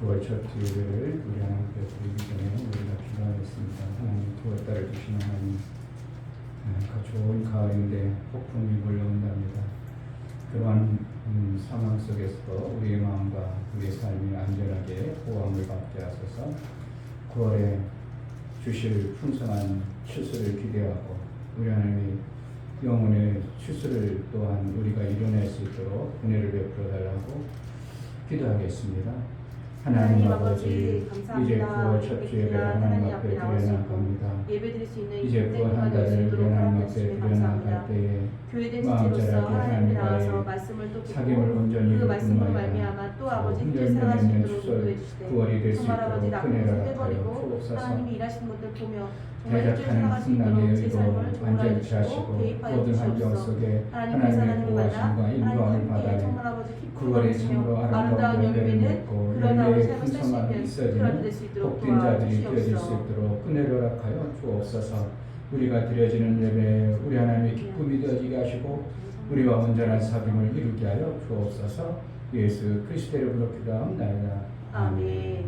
9월 첫 주일을 우리 하나님께 드리기 전에 우리가 기도하겠습니다. 하나님 9월달을 주시는 하나님, 좋은 가을인데 폭풍이 몰려온답니다. 그러한 상황 속에서도 우리의 마음과 우리의 삶이 안전하게 보호함을 받게 하소서. 9월에 주실 풍성한 추수를 기대하고 우리 하나님이 영혼의 추수를 또한 우리가 이뤄낼 수 있도록 은혜를 베풀어 달라고 기도하겠습니다. 하나님 아버지, 이제 9월 첫 주예배를 하나님 앞에 드려나갑니다. 이제 9월 한 달을 하나님 앞에 드려나갈 때에 마음 자라게 하나님과의 사귐을 온전히 이루며 또 열매 맺는 추석 9월이 될 수 있도록 은혜를 하여 주옵소서. 대적하는 풍랑의 의도 완전치 하시고 모든 환경 속에 하나님의 보호하심과 인도함을 받아내 9월에 참으로 아름다운 열매를 맺고 열매의 풍성함이 있어지는 복된 자들이 되어질 수 있도록 은혜를 허락하여 주옵소서. 우리가 드려지는 예배에 우리 하나님의 기쁨이 되어지게 하시고 우리와 온전한 사귐을 이루게 하여 주옵소서. 예수 그리스도의 이름으로 기도합니다. 아멘.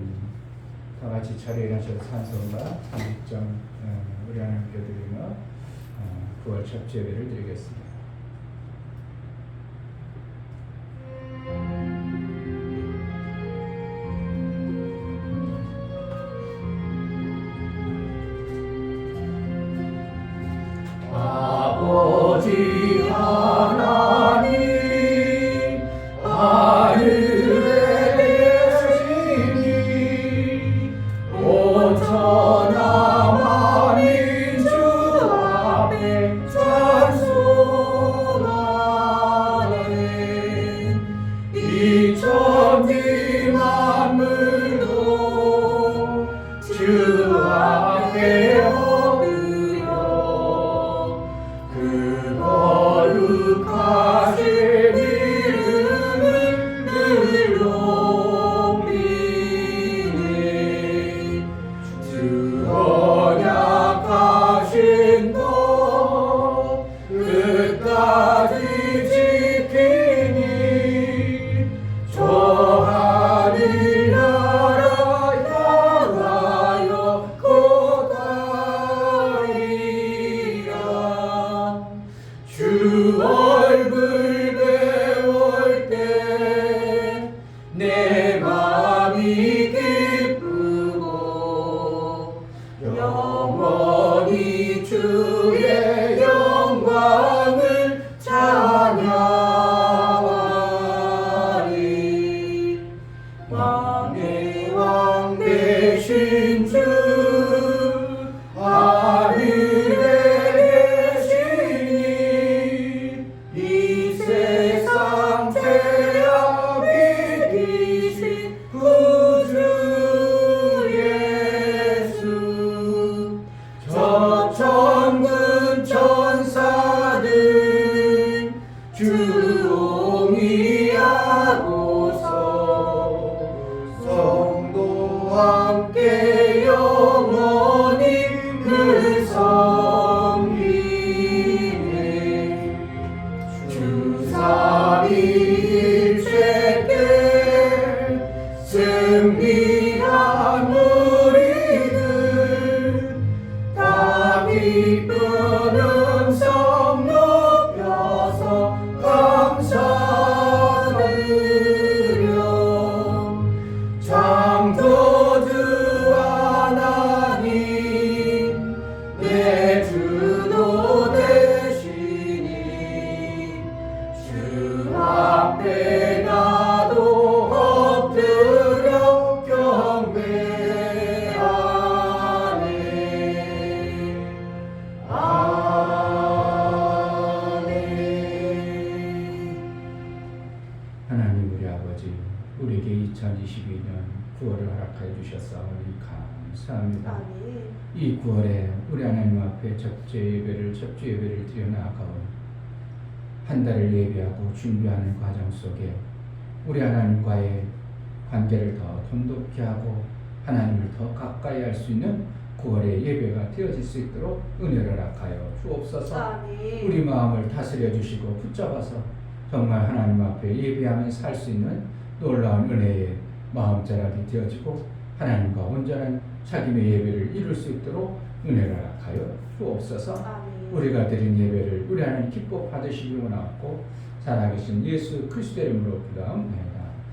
다 같이 자리에 일어나셔서 찬송과 찬송 우리 하나님께 드리며 9월 첫 예배를 드리겠습니다. 아버지 하나님 하늘에 계시니 온천하 만민 주 앞에 찬송하네. 이 천지 만물도 주 앞에 거룩하신 이름을 늘 높이네. 주 언약하신 것 끝까지 지키니 저 하늘 나라 향하여 고다리라. 주 얼굴 배울 때 내 마음이 기쁘고 영원히 주의 영광을 찬양하리. 왕의 왕 되신 주 하늘에 계시니 이 세상 죄악이 이기신 구주 예수. 저 천군 천사들 주옹이하고서 성도와 함께 영원히 그 섬기네. 주삼위일체 때 승리한 우리들 다 기쁜 음성 높여서 감사드려. 창조주 하나님 내 주도 되시니 주 앞에 나도 엎드려 경배하네. 아멘. 하나님 우리 아버지, 우리에게 2022년 9월을 허락하여 주셨사오니 감사합니다. 아멘. 이 9월에 우리 하나님 앞에 첫째 예배를 드려나가온 한 달을 예배하고 준비하는 과정 속에 우리 하나님과의 관계를 더 돈독히 하고 하나님을 더 가까이 할 수 있는 9월의 예배가 되어질 수 있도록 은혜를 허락하여 주옵소서. 아멘. 우리 마음을 다스려 주시고 붙잡아서 정말 하나님 앞에 예배하며 살 수 있는 놀라운 은혜의 마음자락이 되어지고 하나님과 온전한 자기의 예배를 이룰 수 있도록 은혜를 허락하여 주옵소서. 아멘. 우리가 드린 예배를 우리 하나님 기뻐 받으시기 원하고 살아계신 예수 그리스도의 이름으로 기도합니다.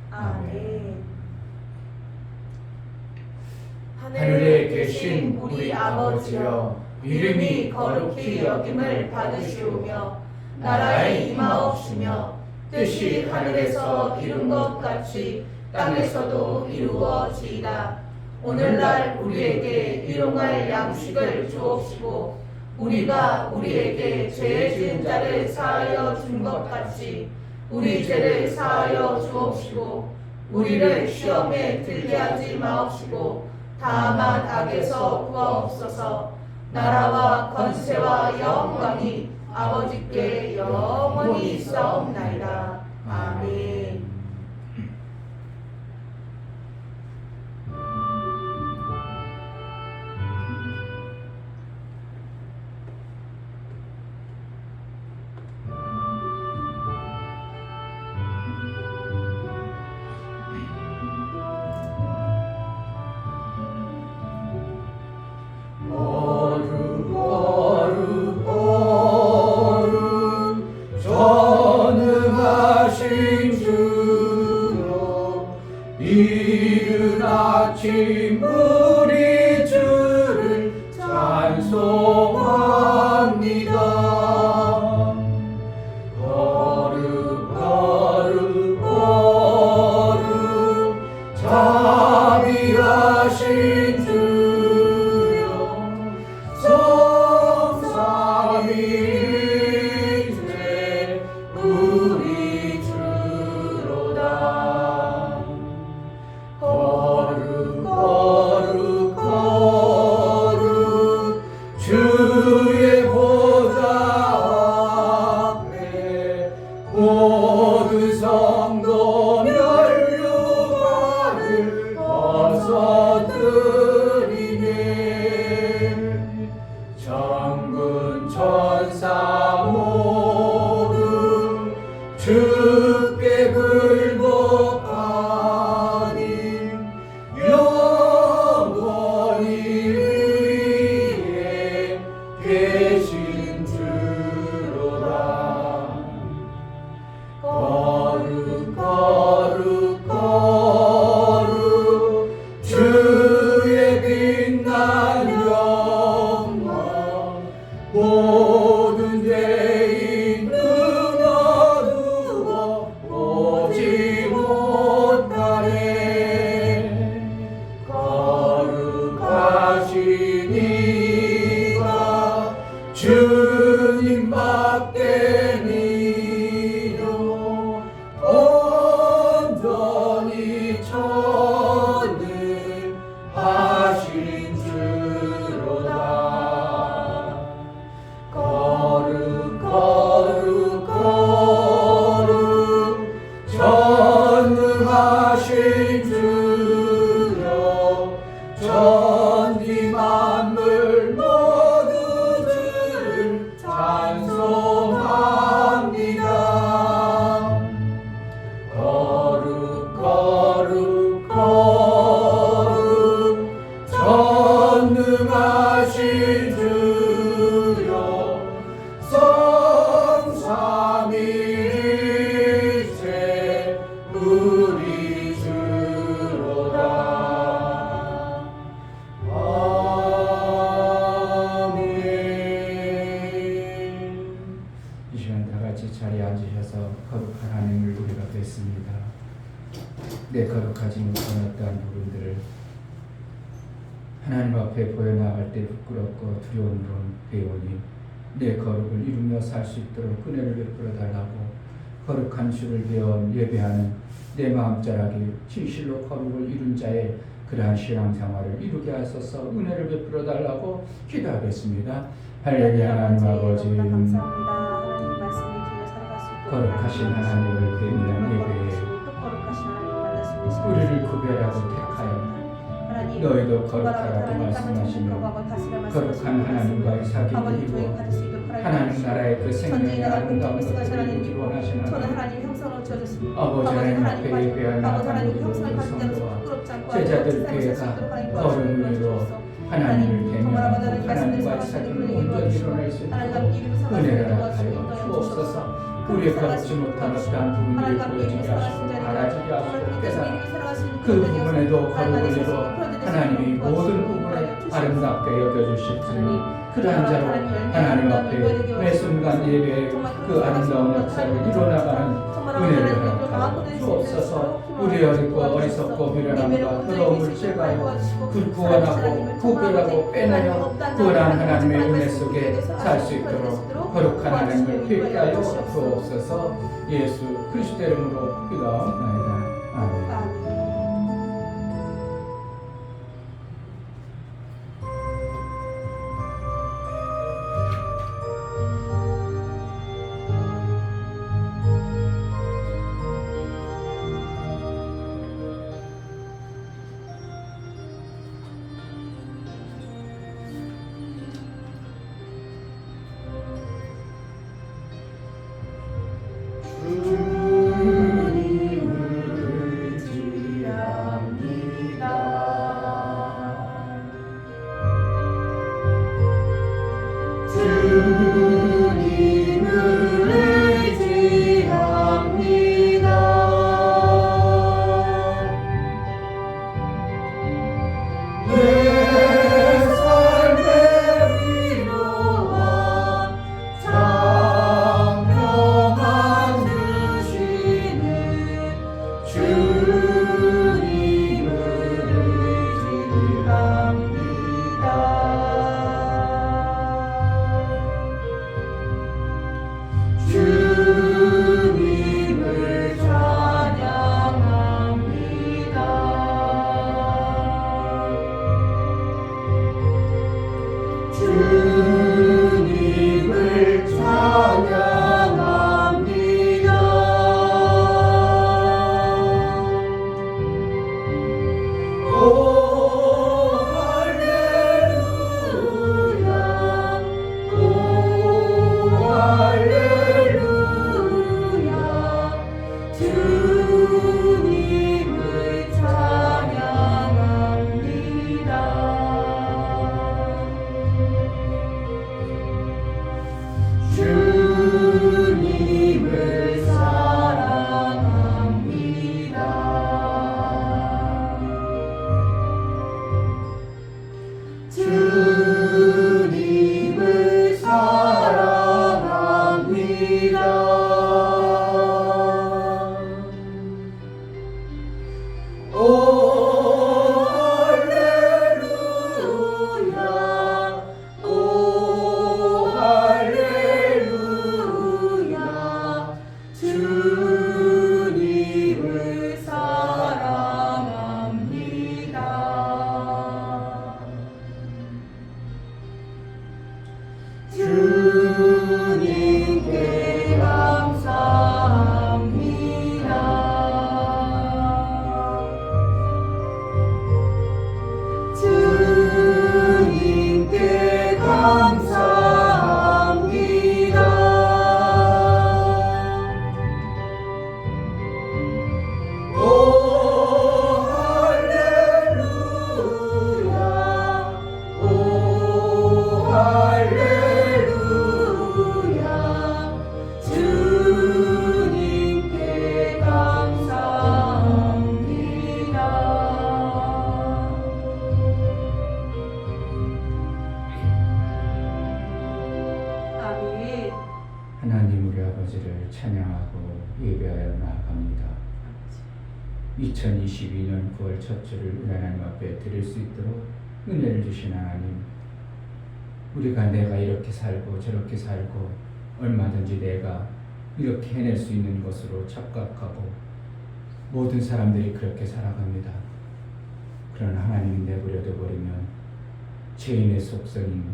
아멘. 하늘에 계신 우리 아버지여, 이름이 거룩히 여김을 받으시오며 나라의 임하옵시며 뜻이 하늘에서 이룬 것 같이 땅에서도 이루어지이다. 오늘날 우리에게 일용할 양식을 주옵시고 우리가 우리에게 죄 지은 자를 사하여 준 것 같이 우리 죄를 사하여 주옵시고 우리를 시험에 들게 하지 마옵시고 다만 악에서 구하옵소서. 나라와 권세와 영광이 아버지께 영원히 있사옵나이다. 아멘. 전능하신 주여, 이른 아침 우리 주를 찬송합니다. 거룩 거룩 거룩 자비하신 주여, 성삼위일체 우리 주로다. 거룩 거룩 거룩 주의 보좌 앞에 모든 성도 면류관을 벗어드리네. 천군 천사 모두 주께 굴복하니 영원히 위에 계신 주로다. 거룩 거룩 거룩 주의 빛난 영광 모든 죄인 눈 어두워 보지 못하네. 거룩하신 이가 주님밖에 믿어 온전히 전능하신 주로다. 거룩 거룩 거룩 전능하신 주여, 전지 만물 모두 주를 찬송합니다. 거룩 거룩 거룩 전능하신 주여, 성삼위일체 우리 주로다. 아멘. 이 시간 다 같이 자리에 앉으셔서 거룩한 하나님을 우리가 뵙습니다. 내 거룩하지 못한 어떠한 부분들을 하나님 앞에 보여나갈 때 부끄럽고 두려움으로 배우니 내 거룩을 이루며 살 수 있도록 은혜를 베풀어 달라고, 거룩한 주를 배워 예배하는 내 마음자락이 진실로 거룩을 이룬 자의 그러한 신앙생활을 이루게 하소서 은혜를 베풀어 달라고 기도하겠습니다. 할렐루야. 하나님 아버지, 감사합니다. 하나님 말씀이 뒤에 살아갈 수 있도록 거룩하신 하나님을 뵙는 예배에 또 거룩하신 하나님 만날 수 있는 시간 우리를 구별하고 택하여 하나님, 너희도 거룩하라고 말씀하시며 거룩한 하나님과의 사귐을 이루어 하나님 나라의 그 생명의 아름다운 것들을 이루기 원하시는 저는 하나님, 하나님 형상으로 주어졌습니다. 아버지 하나님 앞에 예배하는 아버지 하나님 모든 형상을 가진 자로서 성도와 부끄럽지 않고 제자들께가 걸음을 이루어 하나님을 대면하고 하나님과 사귐을 온전히 이뤄낼 수 있도록 은혜를 하여 주옵소서. 우리의 갖지 못한 어떠한 부분들을 보여지게 하시고 알아지게 하시고 깨닫는 그 부분에도 걸음을 이루어 하나님이 모든 부분을 아름답게 여겨주실 주님, 그러한 자로 하나님 앞에 매 순간 예배의 그 아름다운 역사를 이뤄나가는 은혜를 허락하여 주옵소서. 우리 어리고 어리석고 미련함과 더러움을 제거하여 그 구원하고 구별하고 빼내어 구원한 하나님의 은혜 속에 살 수 있도록 거룩한 하나님을 뵙게 하여 주옵소서. 예수 그리스도 이름으로 기도하옵나이다. 아멘. 하나님 우리 아버지를 찬양하고 예배하여 나아갑니다. 2022년 9월 첫 주를 우리 하나님 앞에 드릴 수 있도록 은혜를 주신 하나님, 우리가 내가 이렇게 살고 저렇게 살고 얼마든지 내가 이렇게 해낼 수 있는 것으로 착각하고 모든 사람들이 그렇게 살아갑니다. 그러나 하나님이 내버려둬 버리면 죄인의 속성인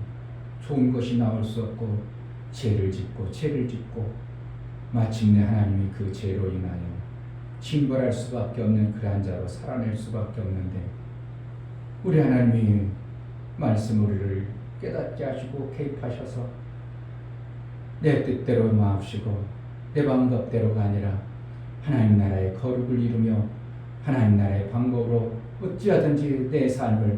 좋은 것이 나올 수 없고 죄를 짓고 마침내 하나님이 그 죄로 인하여 징벌할 수밖에 없는 그러한 자로 살아낼 수밖에 없는데, 우리 하나님이 말씀 우리를 깨닫게 하시고 개입하셔서 내 뜻대로 마옵시고 내 방법대로가 아니라 하나님 나라의 거룩을 이루며 하나님 나라의 방법으로 어찌하든지 내 삶을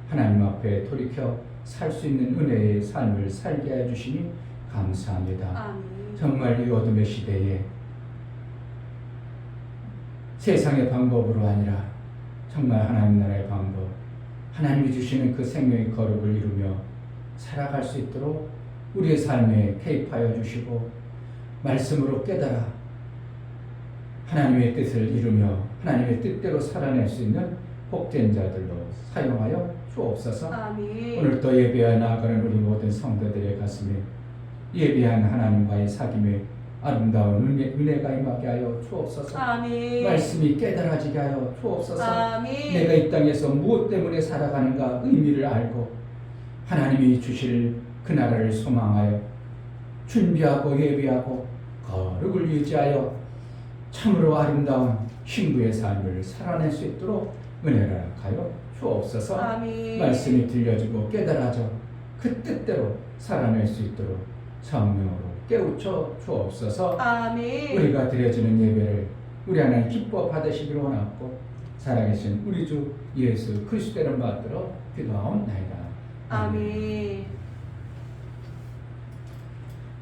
하나님 앞에 돌이켜 살 수 있는 은혜의 삶을 살게 해 주시니 감사합니다. 아멘. 정말 이 어둠의 시대에 세상의 방법으로 아니라 정말 하나님 나라의 방법, 하나님이 주시는 그 생명의 거룩을 이루며 살아갈 수 있도록 우리의 삶에 개입하여 주시고 말씀으로 깨달아 하나님의 뜻을 이루며 하나님의 뜻대로 살아낼 수 있는 복된 자들로 사용하여 주옵소서. 아멘. 오늘 또 예배하여 나아가는 우리 모든 성도들의 가슴에 예배한 하나님과의 사귐에 아름다운 은혜가 임하게 하여 주옵소서. 아멘. 말씀이 깨달아지게 하여 주옵소서. 아멘. 내가 이 땅에서 무엇 때문에 살아가는가 의미를 알고 하나님이 주실 그 나라를 소망하여 준비하고 예배하고 거룩을 유지하여 참으로 아름다운 신부의 삶을 살아낼 수 있도록 은혜를 하여 주옵소서. 아멘. 말씀이 들려지고 깨달아져 그 뜻대로 살아낼 수 있도록 성령으로 깨우쳐 주옵소서. 아멘. 우리가 드려지는 예배를 우리 하나님 기뻐 받으시기를 원하고 살아계신 우리 주 예수 그리스도를 받들어 기도하옵나이다. 아멘.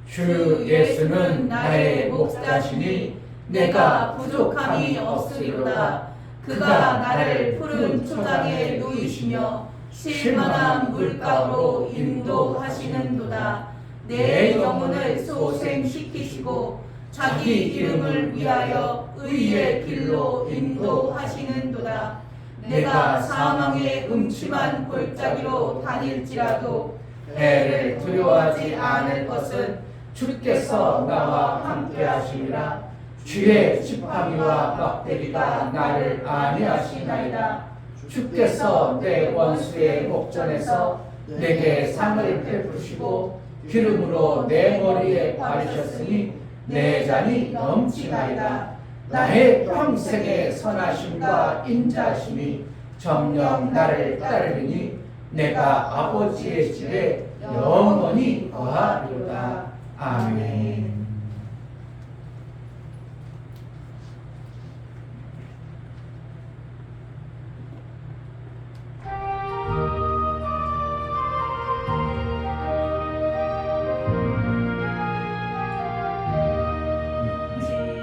주 예수는 나의 목자시니 내가 부족함이 없으리로다. 그가 나를 푸른 초장에 누이시며 쉴만한 물가로 인도하시는도다. 내 영혼을 소생시키시고 자기 이름을 위하여 의의 길로 인도하시는도다. 내가 사망의 음침한 골짜기로 다닐지라도 해를 두려워하지 않을 것은 주께서 나와 함께 하시니라. 주의 지팡이와 막대기가 나를 안위하시나이다. 주께서 내 원수의 목전에서 내게 상을 베푸시고 기름으로 내 머리에 바르셨으니 내 잔이 넘치나이다. 나의 평생의 선하심과 인자하심이 정녕 나를 따르리니 내가 아버지의 집에 영원히 거하리로다. 아멘.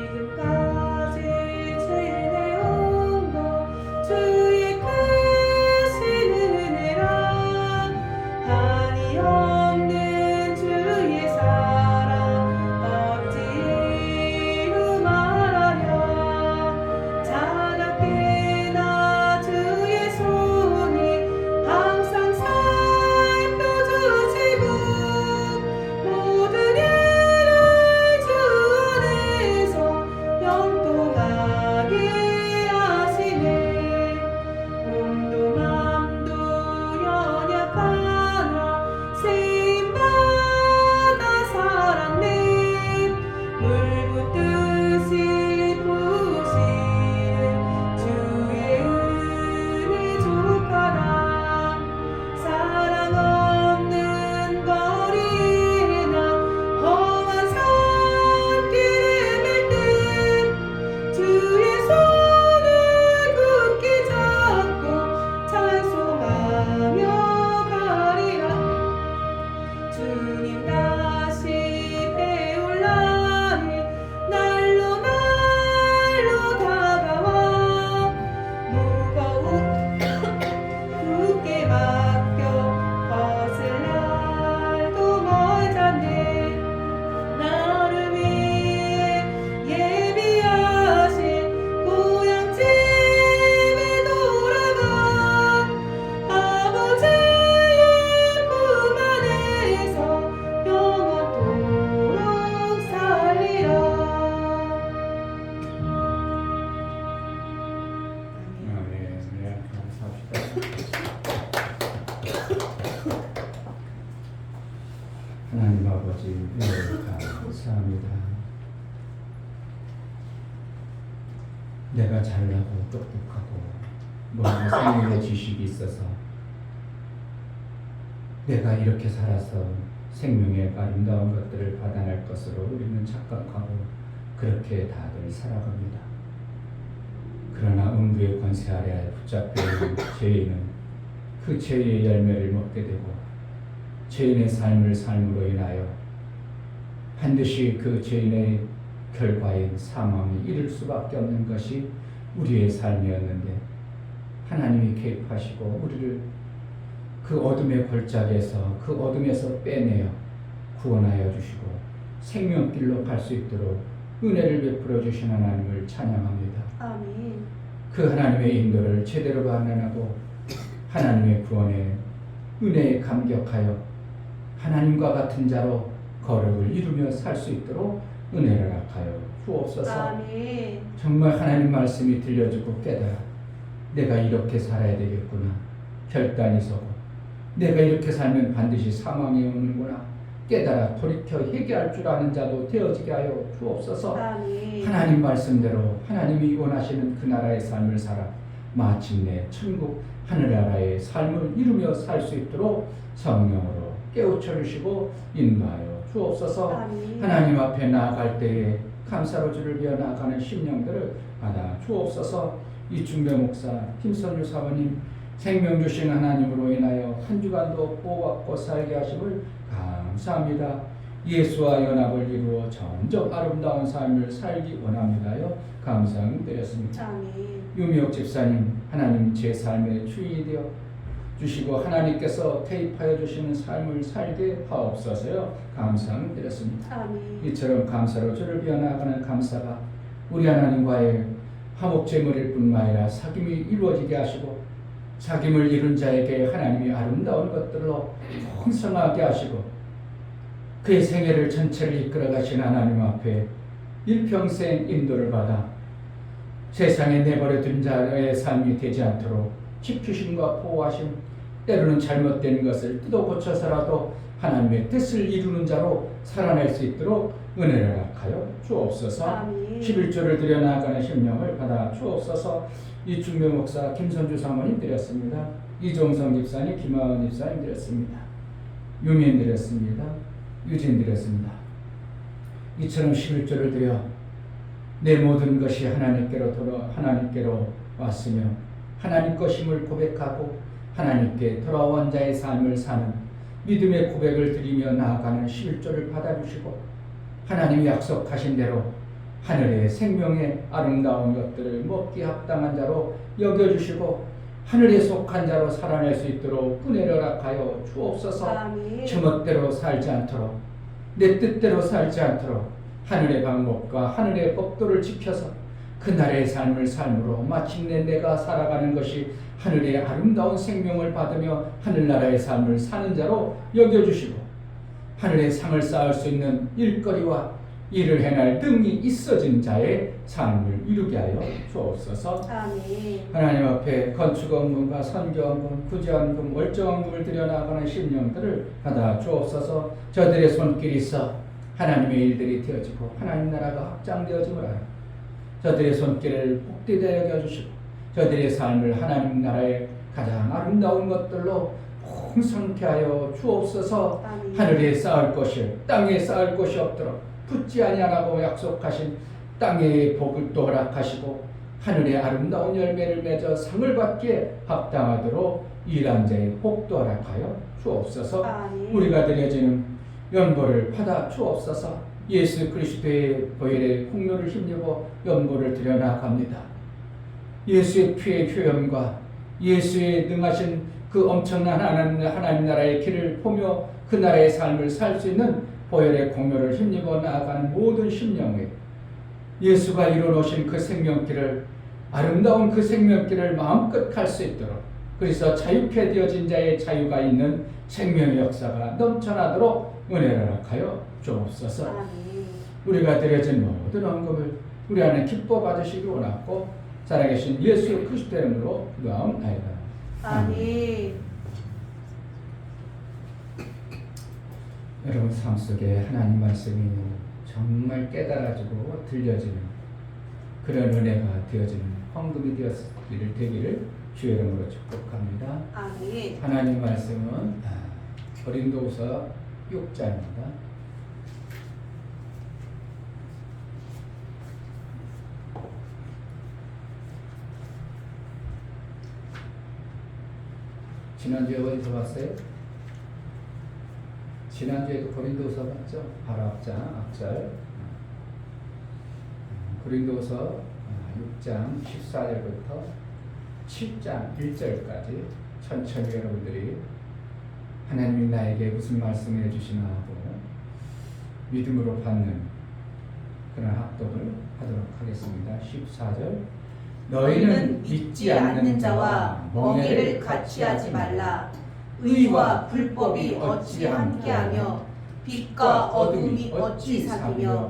지금까지 지내온 것 주의 크신 은혜라. 한이 없는 주의 사랑 어찌로 말하랴. 자나깨나 주의 손이 항상 살펴주시고 모든 일을 주 안에서 영통하게 하시네. 몸도 맘도 연약하나 쓰임받아 살았네. 물 붓듯이 부으시는 주의 은혜 족하다. 사랑 없는 거리에 나 험한 산길에 맬 때 주의 손을 굳게 잡고 찬송하며 가리라. 주님 다시 배울 날이 날로 날로 다가와. 무거운 주께 맡겨 벗을 날도 멀잖네. 나를 위해 예비하신 고향집에 돌아가 아버지의 품 안에서 영원토록 살리라. 네, 감사합니다. 하나님 아버지 감사합니다. 내가 잘나고 똑똑하고 모든 생명의 지식이 있어서 내가 이렇게 살아서 생명의 아름다운 것들을 받아낼 것으로 우리는 착각하고 그렇게 다들 살아갑니다. 그러나 음부의 권세 아래 붙잡혀 있는 죄인은 그 죄의 열매를 먹게 되고 죄인의 삶을 삶으로 인하여 반드시 그 죄인의 결과인 사망이 이를 수밖에 없는 것이 우리의 삶이었는데 하나님이 개입하시고 우리를 그 어둠의 골짜기에서 그 어둠에서 빼내어 구원하여 주시고 생명길로 갈 수 있도록 은혜를 베풀어 주신 하나님을 찬양합니다. 아멘. 그 하나님의 인도를 제대로 반응하고 하나님의 구원에 은혜에 감격하여 하나님과 같은 자로 거룩을 이루며 살 수 있도록 은혜를 허락하여 주옵소서. 아멘. 정말 하나님 말씀이 들려주고 깨달아 내가 이렇게 살아야 되겠구나 결단이 서고 내가 이렇게 살면 반드시 사망이 오는구나 깨달아 돌이켜 회개할 줄 아는 자도 되어지게 하여 주옵소서. 아멘. 하나님 말씀대로 하나님이 원하시는 그 나라의 삶을 살아 마침내 천국 하늘나라의 삶을 이루며 살 수 있도록 성령으로 깨우쳐 주시고 인도하여 주옵소서. 아멘. 하나님 앞에 나아갈 때에 감사로 주를 비어 나아가는 심령들을 받아 주옵소서. 이충배 목사, 김선주 사모님 생명 주신 하나님으로 인하여 한 주간도 보호받고 살게 하심을 감사합니다. 예수와 연합을 이루어 점점 아름다운 삶을 살기 원합니다요. 감사드렸습니다. 아멘. 유미옥 집사님, 하나님 제 삶의 주인이 되어 주시고 하나님께서 태입하여 주시는 삶을 살게 하옵소서요. 감사드렸습니다. 아멘. 이처럼 감사로 주를 비어 나가는 감사가 우리 하나님과의 화목제물일 뿐만 아니라 사귐이 이루어지게 하시고 사귐을 이룬 자에게 하나님이 아름다운 것들로 풍성하게 하시고 그의 생애를 전체를 이끌어 가신 하나님 앞에 일평생 인도를 받아 세상에 내버려 둔 자의 삶이 되지 않도록 지키심과 보호하심, 때로는 잘못된 것을 뜯어 고쳐서라도 하나님의 뜻을 이루는 자로 살아낼 수 있도록 은혜를 허락하여 주옵소서. 아멘. 11조를 드려 나아가는 심령을 받아 주옵소서. 이충배 목사, 김선주 사모님 드렸습니다. 이종성 집사님, 김하은 집사님 드렸습니다. 유민 드렸습니다. 유진 드렸습니다. 이처럼 11조를 드려 내 모든 것이 하나님께로 왔으며 하나님 것임을 고백하고 하나님께 돌아온 자의 삶을 사는 믿음의 고백을 드리며 나아가는 11조를 받아주시고 하나님이 약속하신 대로 하늘의 생명의 아름다운 것들을 먹기 합당한 자로 여겨주시고 하늘에 속한 자로 살아낼 수 있도록 은혜를 허락하여 주옵소서. 아멘. 제멋대로 살지 않도록 내 뜻대로 살지 않도록 하늘의 방법과 하늘의 법도를 지켜서 그 나라의 삶을 삶으로 마침내 내가 살아가는 것이 하늘의 아름다운 생명을 받으며 하늘나라의 삶을 사는 자로 여겨주시고 하늘의 상을 쌓을 수 있는 일거리와 일을 행할 등이 있어진 자의 삶을 이루게 하여 주옵소서. 아멘. 하나님 앞에 건축원금과 선교원금, 구제원금, 월정원금을 드려나가는 심령들을 받아 주옵소서. 저들의 손길이 있어 하나님의 일들이 되어지고 하나님 나라가 확장되어짐을 하여 저들의 손길을 복되게 여겨주시고 저들의 삶을 하나님 나라의 가장 아름다운 것들로 풍성케 하여 주옵소서. 아멘. 하늘에 쌓을 것이 땅에 쌓을 것이 없도록 붙지 아니하라고 약속하신 땅의 복을 또 허락하시고 하늘의 아름다운 열매를 맺어 상을 받기에 합당하도록 일한 자의 복도 허락하여 주옵소서. 아멘. 우리가 드려지는 연보를 받아 주옵소서. 예수 그리스도의 보혈의 공로를 힘입어 연보를 드려 나갑니다. 예수의 피의 효염과 예수의 능하신 그 엄청난 하나님 나라의 길을 보며 그 나라의 삶을 살 수 있는 보혈의 공로를 힘입어 나아가는 모든 심령에 예수가 이루어놓으신 그 생명길을 아름다운 그 생명길을 마음껏 갈 수 있도록 그래서 자유케 되어진 자의 자유가 있는 생명의 역사가 넘쳐나도록 은혜를 허락하여 주옵소서. 아멘. 우리가 드려진 모든 헌금을 우리 안에 기뻐 받으시기 원하고 살아계신 예수 그리스도의 이름으로 기도하옵나이다. 아멘. 여러분 삶 속에 하나님 말씀이 정말 깨달아지고 들려지는 그런 은혜가 되어지는 헌금이 되기를 주의 이름으로 축복합니다. 아멘. 하나님 말씀은 고린도후서 6장입니다. 지난주에 어디서 봤어요? 지난주에도 고린도서 봤죠? 바로 앞절. 고린도서 6장 14절부터 7장 1절까지 천천히 여러분들이 하나님이 나에게 무슨 말씀을 해주시나 하고 믿음으로 받는 그런 합독을 하도록 하겠습니다. 14절 너희는 믿지 않는 자와 멍에를 같이 하지 말라. 의와 불법이 어찌 함께하며 빛과 어둠이 어찌 사귀며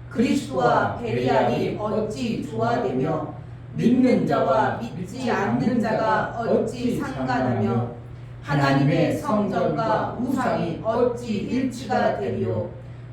그리스도와 베리알이 어찌 조화되며 믿는 자와 믿지 않는 자가 어찌 상관하며 하나님의 성전과 우상이 어찌 일치가 되리요.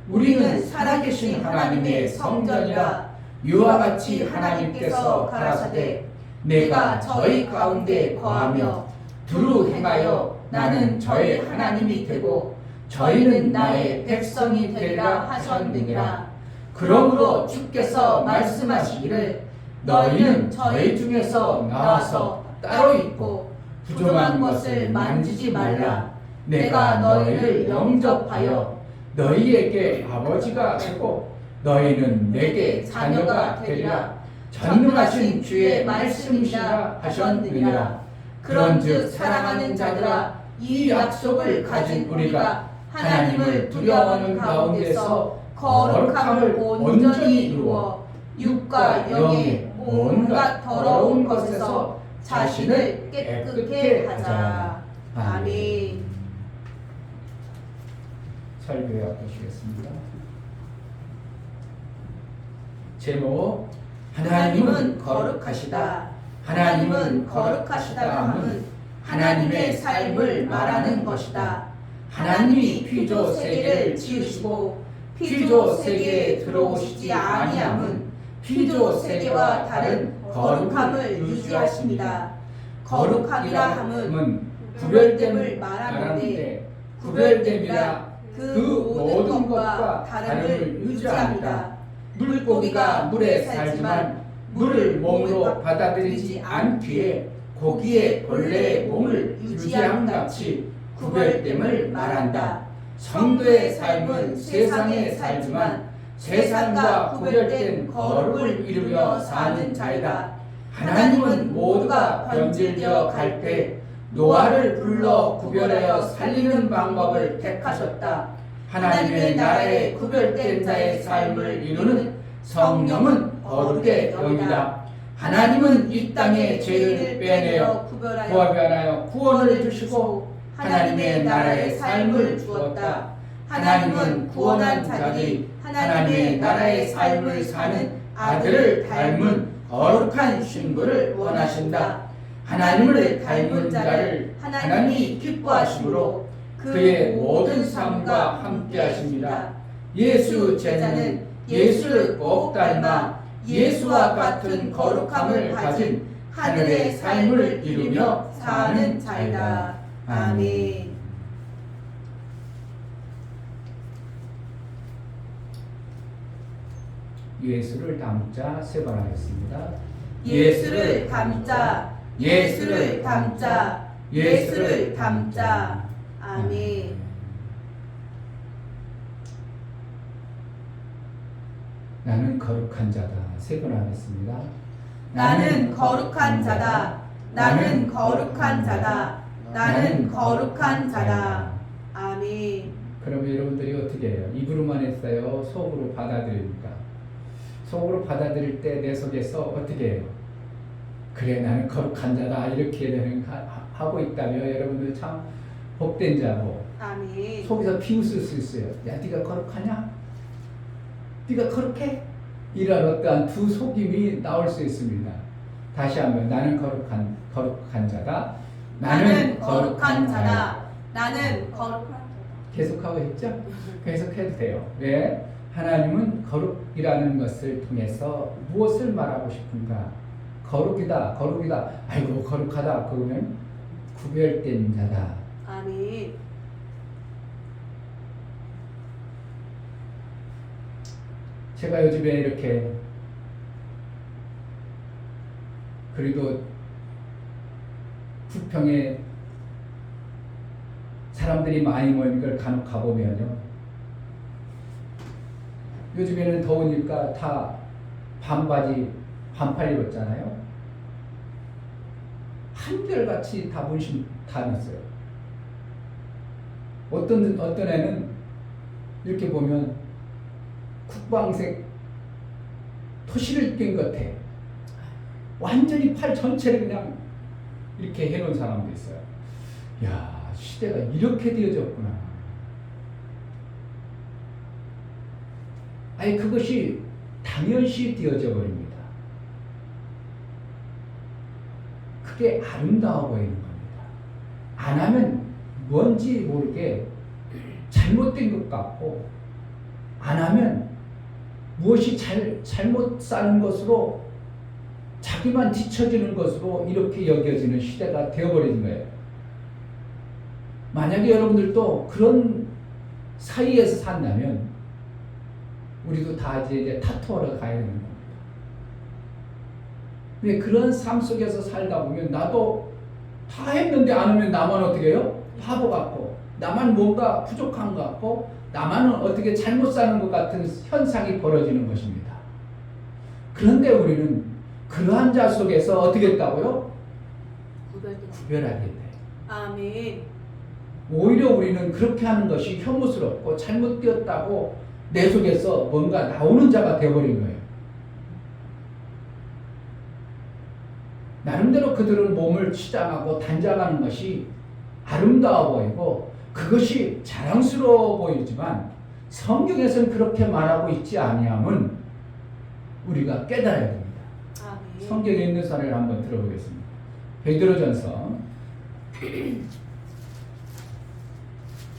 우리는 살아계신 하나님의 성전이라. 이와 같이 하나님께서 가라사대 내가 저희 가운데 거하며 두루 행하여 나는 저희 하나님이 되고 저희는 나의 백성이 되리라 하셨느니라. 그러므로 주께서 말씀하시기를 너희는 저희 중에서 나와서 따로 있고 부정한 것을 만지지 말라. 내가 너희를 영접하여 너희에게 아버지가 되고 너희는 내게 자녀가 되리라. 전능하신 주의 말씀이시라 하셨느니라. 그런즉 사랑하는 자들아 이 약속을 가진 우리가 하나님을 두려워하는 가운데서 거룩함을 온전히 이루어 육과 영의 온갖 더러운 것에서 자신을 깨끗게 하자. 아멘. 설교에 보시겠습니다. 제목 하나님은 거룩하시다. 하나님은 거룩하시다 함은 하나님의 삶을 말하는 것이다. 하나님이 피조 세계를 지으시고 피조 세계에 들어오시지 아니함은 피조 세계와 다른 거룩함을 유지하십니다. 거룩함이라 함은 구별됨을 말하는데 구별됨이라 그 모든 것과 다름을 유지합니다. 물고기가 물에 살지만 물을 몸으로 받아들이지 않기에 고기의 본래의 몸을 유지함 같이 구별됨을 말한다. 성도의 삶은 세상에 살지만 세상과 구별된 거룩을 이루며 사는 자이다. 하나님은 모두가 변질되어 갈 때 노아를 불러 구별하여 살리는 방법을 택하셨다. 하나님의 나라에 구별된 자의 삶을 이루는 성령은 거룩의 영이다. 하나님은 이 땅의 죄를 빼내어 구별하여 구원을 주시고 하나님의 나라의 삶을 주었다. 하나님은 구원한 자들이 하나님의 나라의 삶을 사는 아들을 닮은 거룩한 신부를 원하신다. 하나님을 닮은 자를 하나님이 기뻐하심으로 그의 모든 삶과 함께 하십니다. 예수 제자는 예수를 꼭 닮아 예수와 같은 거룩함을 가진 하늘의 삶을 이루며 사는 자이다. 아멘. 예수를 담자 세 번 하겠습니다. 예수를 담자, 예수를 담자, 예수를 담자. 아멘. 나는 거룩한 자다. 세 번 하겠습니다. 나는 거룩한 자다. 나는 거룩한 자다. 나는 거룩한 자다. 아멘. 그러면 여러분들이 어떻게 해요? 입으로만 했어요? 속으로 받아들입니까? 속으로 받아들일 때 내 속에서 어떻게 해요? 그래 나는 거룩한 자다 이렇게 하고 있다면 여러분들 참 복된 자고 아멘. 속에서 비웃을 수 있어요. 야 네가 거룩하냐? 네가 거룩해? 이런 어떠한 두 속임이 나올 수 있습니다. 다시 한번 나는 거룩한 자다. 나는 거룩한 자다. 나는 거룩한 자다. 계속하고 싶죠? 계속해도 돼요. 왜? 하나님은 거룩이라는 것을 통해서 무엇을 말하고 싶은가? 거룩이다. 아이고 거룩하다. 그러면 구별된 자다. 아멘. 제가 요즘에 이렇게 그래도 부평에 사람들이 많이 모이는 걸 간혹 가보면요. 요즘에는 더우니까 다 반바지, 반팔 입었잖아요. 한결같이 다 문신 다 냈어요. 어떤 애는 이렇게 보면 국방색 토시를 낀 것 같아. 완전히 팔 전체를 그냥 이렇게 해놓은 사람도 있어요. 야, 시대가 이렇게 되어졌구나. 아니, 그것이 당연시 되어져 버립니다. 그게 아름다워 보이는 겁니다. 안 하면 뭔지 모르게 잘못된 것 같고, 안 하면 무엇이 잘못 사는 것으로 자기만 뒤처지는 것으로 이렇게 여겨지는 시대가 되어버린 거예요. 만약에 여러분들도 그런 사이에서 산다면 우리도 다 이제 타투하러 가야 되는 겁니다. 근데 그런 삶 속에서 살다 보면 나도 다 했는데 안 하면 나만 어떻게 해요? 바보 같고, 나만 뭔가 부족한 것 같고, 나만은 어떻게 잘못 사는 것 같은 현상이 벌어지는 것입니다. 그런데 우리는 그러한 자 속에서 어떻게 했다고요? 구별하게 돼. 아멘. 오히려 우리는 그렇게 하는 것이 혐오스럽고 잘못되었다고 내 속에서 뭔가 나오는 자가 되어버린 거예요. 나름대로 그들은 몸을 치장하고 단장하는 것이 아름다워 보이고 그것이 자랑스러워 보이지만 성경에서는 그렇게 말하고 있지 아니함은 우리가 깨달아야 됩니다. 아멘. 성경에 있는 사례를 한번 들어보겠습니다. 베드로전서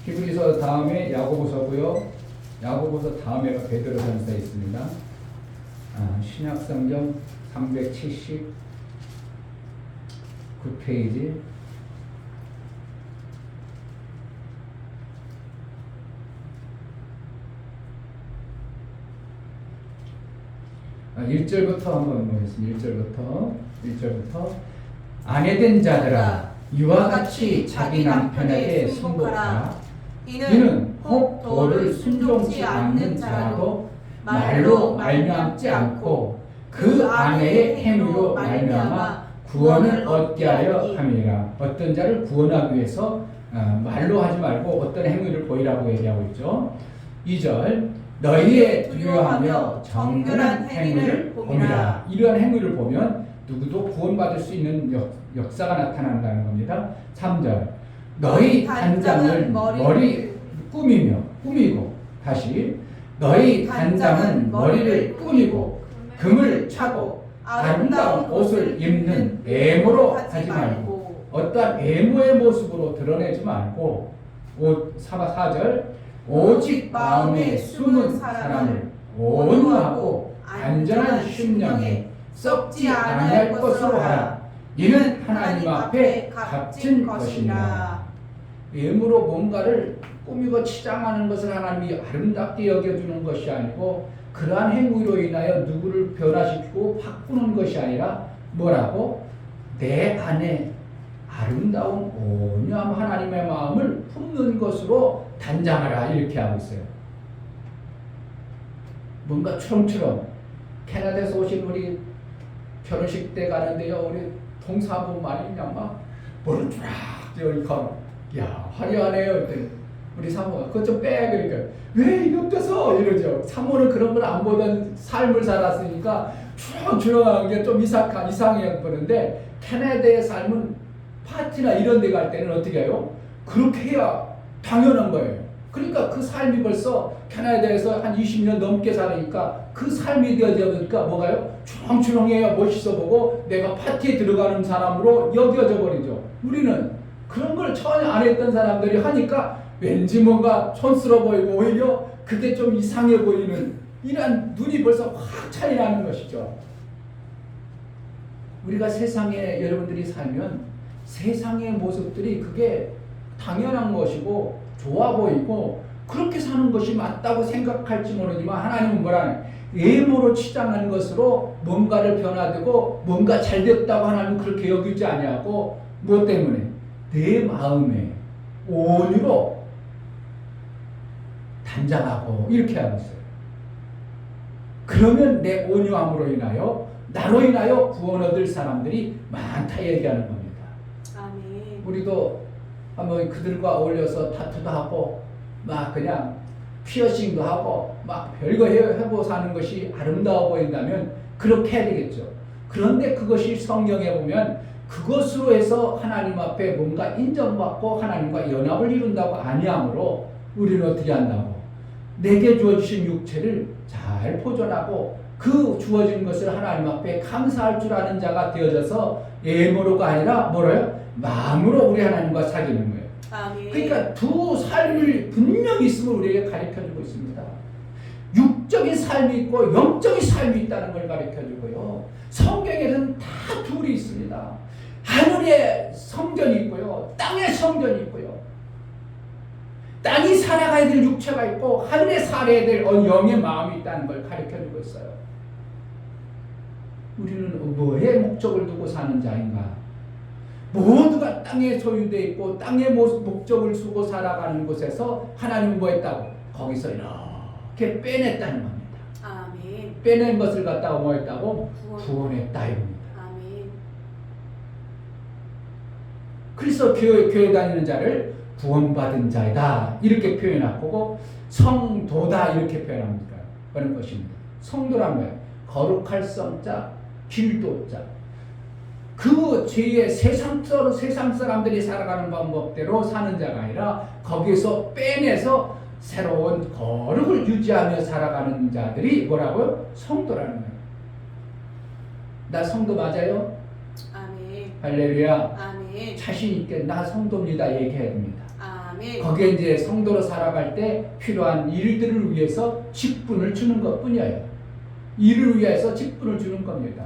히브리서 다음에 야고보서고요. 야고보서 다음에가 베드로전서에 있습니다. 신약성경 379페이지. 일 1절부터 한번 보겠습니다. 1절부터 아내된 자들아 이와 같이 자기 남편에게 순복하라. 이는 혹 도를 순종치 않는 자라도 말로 말미암지 않고 그 아내의 행위로 말미암아 구원을 얻게 하려 함이라. 어떤 자를 구원하기 위해서 말로 하지 말고 어떤 행위를 보이라고 얘기하고 있죠. 2절 너희의 두려워하며 정결한 행위를 봄이라. 이러한 행위를 보면 누구도 구원받을 수 있는 역사가 나타난다는 겁니다. 3절 너희 단장은 머리 꾸미고 다시 너희 단장은 머리를 꾸미고 금을 차고 아름다운 옷을 입는 외모로 하지 말고 어떠한 외모의 모습으로 드러내지 말고 4절 오직 마음에 숨은 사람을 온유하고 안전한 심령에 썩지 아니할 것으로 하라. 이는 하나님 앞에 값진 것이니라. 외모로 뭔가를 꾸미고 치장하는 것을 하나님이 아름답게 여겨주는 것이 아니고 그러한 행위로 인하여 누구를 변화시키고 바꾸는 것이 아니라 뭐라고? 내 안에 아름다운 온유함 하나님의 마음을 품는 것으로 단장하라 이렇게 하고 있어요. 뭔가 초롱초롱 캐나다에서 오신 우리 결혼식 때 가는데요, 우리 동사부 말이 그냥 막 머리를 쫙 이렇게 야 화려하네요. 그때 우리 사모가 그것 좀 빼 그러니까 왜 이거 없어서 이러죠. 사모는 그런 걸 안 보던 삶을 살았으니까 주렁주렁한 게 좀 이상해 보는데 캐나다의 삶은 파티나 이런 데 갈 때는 어떻게 해요? 그렇게 해야 당연한 거예요. 그러니까 그 삶이 벌써 캐나다에서 한 20년 넘게 살으니까 그 삶이 되어져 보니까 뭐가요? 주렁주렁해야 멋있어 보고 내가 파티에 들어가는 사람으로 여겨져 버리죠. 우리는 그런 걸 전혀 안 했던 사람들이 하니까 왠지 뭔가 촌스러워 보이고 오히려 그게 좀 이상해 보이는 이런 눈이 벌써 확 차이 나는 것이죠. 우리가 세상에 여러분들이 살면 세상의 모습들이 그게 당연한 것이고 좋아 보이고 그렇게 사는 것이 맞다고 생각할지 모르지만 하나님은 뭐라 외모로 치장한 것으로 뭔가를 변화되고 뭔가 잘됐다고 하나님은 그렇게 여기지 아니하고 무엇 때문에? 내 마음에 온유로 단장하고 이렇게 하고 있어요. 그러면 내 온유함으로 인하여 나로 인하여 구원 얻을 사람들이 많다 얘기하는 겁니다. 아멘. 우리도 한번 그들과 어울려서 타투도 하고 막 그냥 피어싱도 하고 막 별거 해보고 사는 것이 아름다워 보인다면 그렇게 해야 되겠죠. 그런데 그것이 성경에 보면 그것으로 해서 하나님 앞에 뭔가 인정받고 하나님과 연합을 이룬다고 아니하므로 우리는 어떻게 한다고? 내게 주어주신 육체를 잘 포전하고 그 주어진 것을 하나님 앞에 감사할 줄 아는 자가 되어져서 예모로가 아니라 뭐래요? 마음으로 우리 하나님과 사귀는 거예요. 아멘. 그러니까 두 삶이 분명히 있음을 우리에게 가르쳐주고 있습니다. 육적인 삶이 있고 영적인 삶이 있다는 걸 가르쳐주고요. 성경에는 다 둘이 있습니다. 하늘에 성전이 있고요. 땅에 성전이 있고요. 땅이 살아가야 될 육체가 있고 하늘에 살아야 될 영의 마음이 있다는 걸 가르쳐주고 있어요. 우리는 뭐에 목적을 두고 사는 자인가? 모두가 땅에 소유되어 있고 땅의 목적을 두고 살아가는 곳에서 하나님은 뭐 했다고? 거기서 이렇게 빼냈다는 겁니다. 아멘. 빼낸 것을 갖다가 뭐 했다고? 구원. 구원했다 이겁니다. 아멘. 그래서 교회 다니는 자를 구원받은 자이다 이렇게 표현하고 성도다 이렇게 표현합니다. 그런 것입니다. 성도란 뭐예요? 거룩할 성자, 길도자. 그 죄의 세상 사람들이 살아가는 방법대로 사는 자가 아니라 거기에서 빼내서 새로운 거룩을 유지하며 살아가는 자들이 뭐라고요? 성도라는 거예요. 나 성도 맞아요? 아멘. 할렐루야. 아멘. 자신 있게 나 성도입니다 얘기해야 됩니다. 아멘. 거기에 이제 성도로 살아갈 때 필요한 일들을 위해서 직분을 주는 것뿐이에요. 일을 위해서 직분을 주는 겁니다.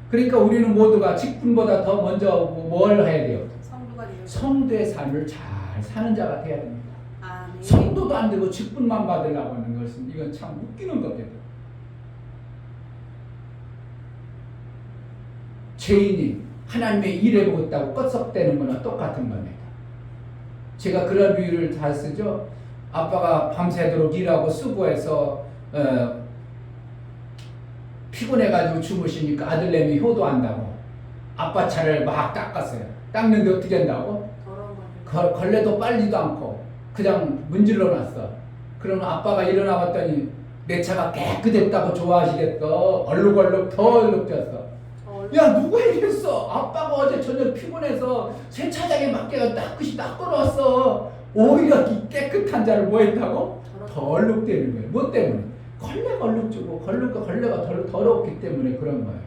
그러니까 우리는 모두가 직분보다 더 먼저 뭘 해야 돼요? 성도가 되어 성도의 삶을 잘 사는 자가 되어야 됩니다. 아멘. 성도도 안 되고 직분만 받으려고 하는 것은 이건 참 웃기는 겁니다. 죄인이 하나님의 일에 보겠다고 껐석대는 거나 똑같은 겁니다. 제가 그런 비유를 다 쓰죠. 아빠가 밤새도록 일하고 수고해서 피곤해가지고 주무시니까 아들내미 효도한다고 아빠 차를 막 닦았어요. 닦는데 어떻게 한다고? 더러운 것. 걸레도 빨리도 않고 그냥 문질러 놨어. 그러면 아빠가 일어나 봤더니 내 차가 깨끗했다고 좋아하시겠어. 얼룩얼룩 더 얼룩졌어. 야 누가 이랬어? 아빠가 어제 저녁 피곤해서 세차장에 맡겨서 깨끗이 닦아놓았어. 오히려 깨끗한 자를 뭐 했다고? 더 얼룩대는 거예요. 뭐 때문에? 걸레가 얼룩지고 걸레가 더럽기 때문에 그런 거예요.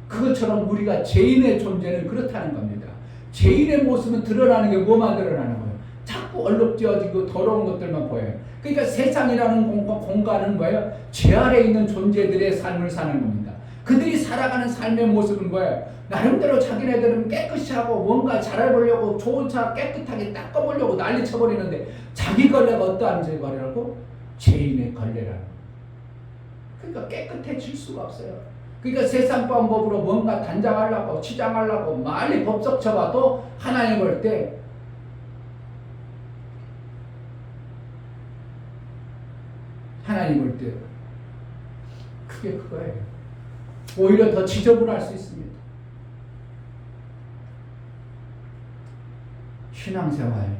그것처럼 우리가 죄인의 존재는 그렇다는 겁니다. 죄인의 모습은 드러나는 게 뭐만 드러나는 거예요? 자꾸 얼룩지어지고 더러운 것들만 보여요. 그러니까 세상이라는 공간은 뭐예요? 죄 아래 있는 존재들의 삶을 사는 겁니다. 그들이 살아가는 삶의 모습은 뭐예요? 나름대로 자기네들은 깨끗이 하고 뭔가 잘해보려고 좋은 차 깨끗하게 닦아보려고 난리 쳐버리는데 자기 걸레가 어떠한 걸레라고? 죄인의 걸레라는 거예요. 그러니까 깨끗해질 수가 없어요. 그러니까 세상 방법으로 뭔가 단장하려고 치장하려고 많이 법석 쳐봐도 하나님 볼 때 그게 그거예요. 오히려 더 지저분할 수 있습니다. 신앙생활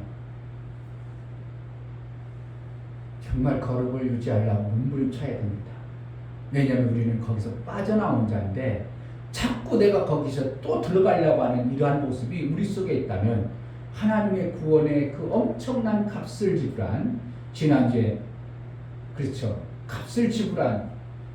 정말 거룩을 유지하려고 몸부림쳐야 됩니다. 왜냐하면 우리는 거기서 빠져나온 자인데 자꾸 내가 거기서 또 들어가려고 하는 이러한 모습이 우리 속에 있다면 하나님의 구원의 그 엄청난 값을 지불한 지난주에 그렇죠. 값을 지불한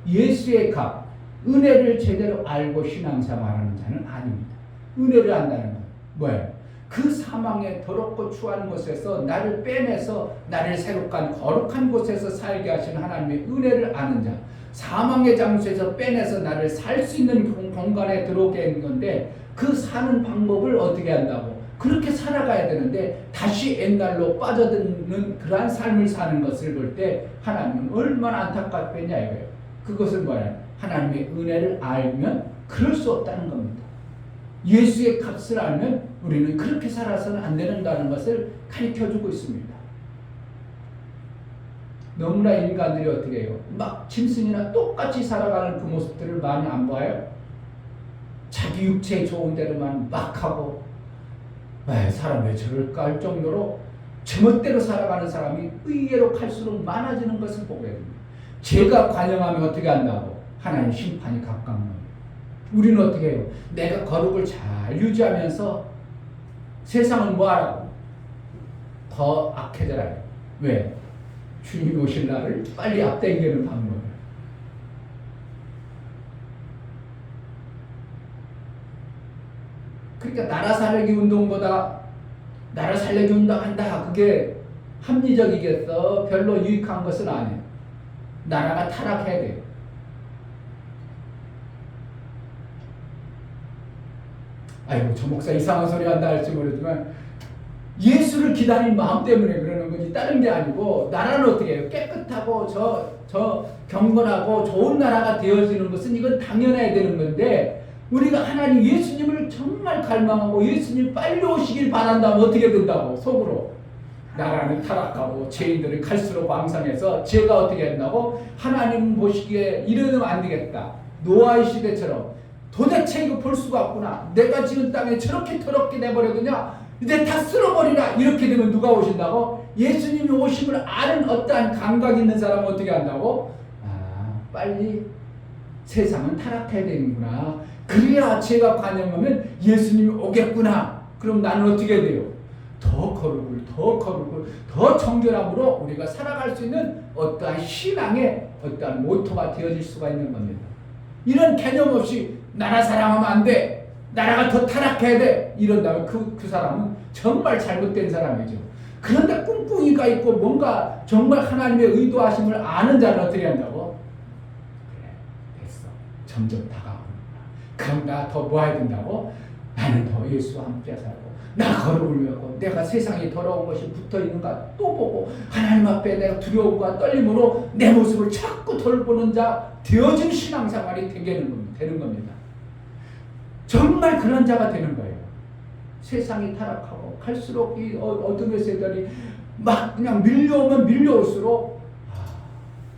예수의 값 은혜를 제대로 알고 신앙생활하는 자는 아닙니다. 은혜를 안다는 건 뭐예요? 그 사망의 더럽고 추한 곳에서 나를 빼내서 나를 새롭게 한 거룩한 곳에서 살게 하시는 하나님의 은혜를 아는 자, 사망의 장소에서 빼내서 나를 살 수 있는 공간에 들어오게 하는 건데 그 사는 방법을 어떻게 한다고? 그렇게 살아가야 되는데 다시 옛날로 빠져드는 그러한 삶을 사는 것을 볼 때 하나님은 얼마나 안타깝겠냐 이거예요. 그것은 뭐예요? 하나님의 은혜를 알면 그럴 수 없다는 겁니다. 예수의 값을 알면 우리는 그렇게 살아서는 안 된다는 것을 가르쳐주고 있습니다. 너무나 인간들이 어떻게 해요? 막 짐승이나 똑같이 살아가는 그 모습들을 많이 안 봐요? 자기 육체에 좋은 대로만 막 하고, 사람 왜 저럴까 할 정도로 제멋대로 살아가는 사람이 의외로 갈수록 많아지는 것을 보게 됩니다. 죄가 관영하면 어떻게 한다고? 하나님 심판이 가까운 겁니다. 우리는 어떻게 해요? 내가 거룩을 잘 유지하면서 세상을 뭐하라고? 더 악해져라. 왜? 주님이 오실 날을 빨리 앞당기는 방법이에요. 그러니까 나라 살리기 운동보다 나라 살리기 운동한다, 그게 합리적이겠어? 별로 유익한 것은 아니에요. 나라가 타락해야 돼요. 아이고, 저 목사 이상한 소리 한다 할지 모르지만 예수를 기다리는 마음 때문에 그러는 거지 다른 게 아니고, 나라는 어떻게 해요? 깨끗하고 저 경건하고 좋은 나라가 되어지는 것은 이건 당연해야 되는 건데, 우리가 하나님 예수님을 정말 갈망하고 예수님 빨리 오시길 바란다면 어떻게 된다고? 속으로 나라는 타락하고 죄인들이 갈수록 왕성해서 죄가 어떻게 된다고? 하나님 보시기에 이러면 안 되겠다. 노아의 시대처럼 도대체 이거 볼 수가 없구나. 내가 지금 땅에 저렇게 더럽게 내버려두냐? 이제 다 쓸어버리라. 이렇게 되면 누가 오신다고? 예수님이 오심을 아는 어떠한 감각 있는 사람은 어떻게 한다고? 빨리 세상은 타락해야 되는구나. 그래야 죄가 관영하면 예수님이 오겠구나. 그럼 나는 어떻게 돼요? 더 거룩을, 더 정결함으로 우리가 살아갈 수 있는 어떠한 신앙의 어떠한 모토가 되어질 수가 있는 겁니다. 이런 개념 없이 나라 사랑하면 안 돼, 나라가 더 타락해야 돼, 이런다면 그 사람은 정말 잘못된 사람이죠. 그런데 꿍꿍이가 있고 뭔가 정말 하나님의 의도하심을 아는 자는 어떻게 한다고? 그래, 됐어. 점점 다가오는구나. 그럼 나 더 뭐 해야 된다고? 나는 더 예수와 함께 살고, 나 거룩을 위하고, 내가 세상에 더러운 것이 붙어있는가 또 보고, 하나님 앞에 내가 두려움과 떨림으로 내 모습을 자꾸 돌보는 자 되어진 신앙생활이 되는 겁니다. 정말 그런 자가 되는 거예요. 세상이 타락하고 갈수록 이 어둠의 세대들이 막 그냥 밀려오면 밀려올수록,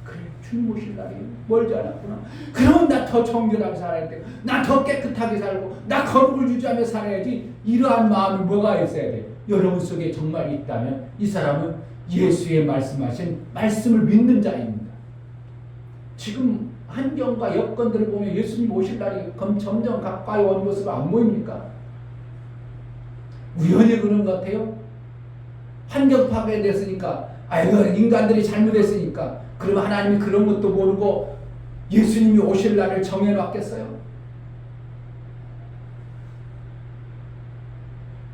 그래, 주님 오실 날이 멀지 않았구나. 그러면 나 더 정결하게 살아야 돼. 나 더 깨끗하게 살고, 나 거룩을 유지하며 살아야지. 이러한 마음이 뭐가 있어야 돼? 여러분 속에 정말 있다면 이 사람은 예수의 말씀하신 말씀을 믿는 자입니다. 지금 환경과 여건들을 보면 예수님 오실 날이 점점 가까이 온 모습 안 보입니까? 우연히 그런 것 같아요? 환경 파괴됐으니까, 아이고 인간들이 잘못했으니까, 그러면 하나님이 그런 것도 모르고 예수님이 오실 날을 정해놨겠어요?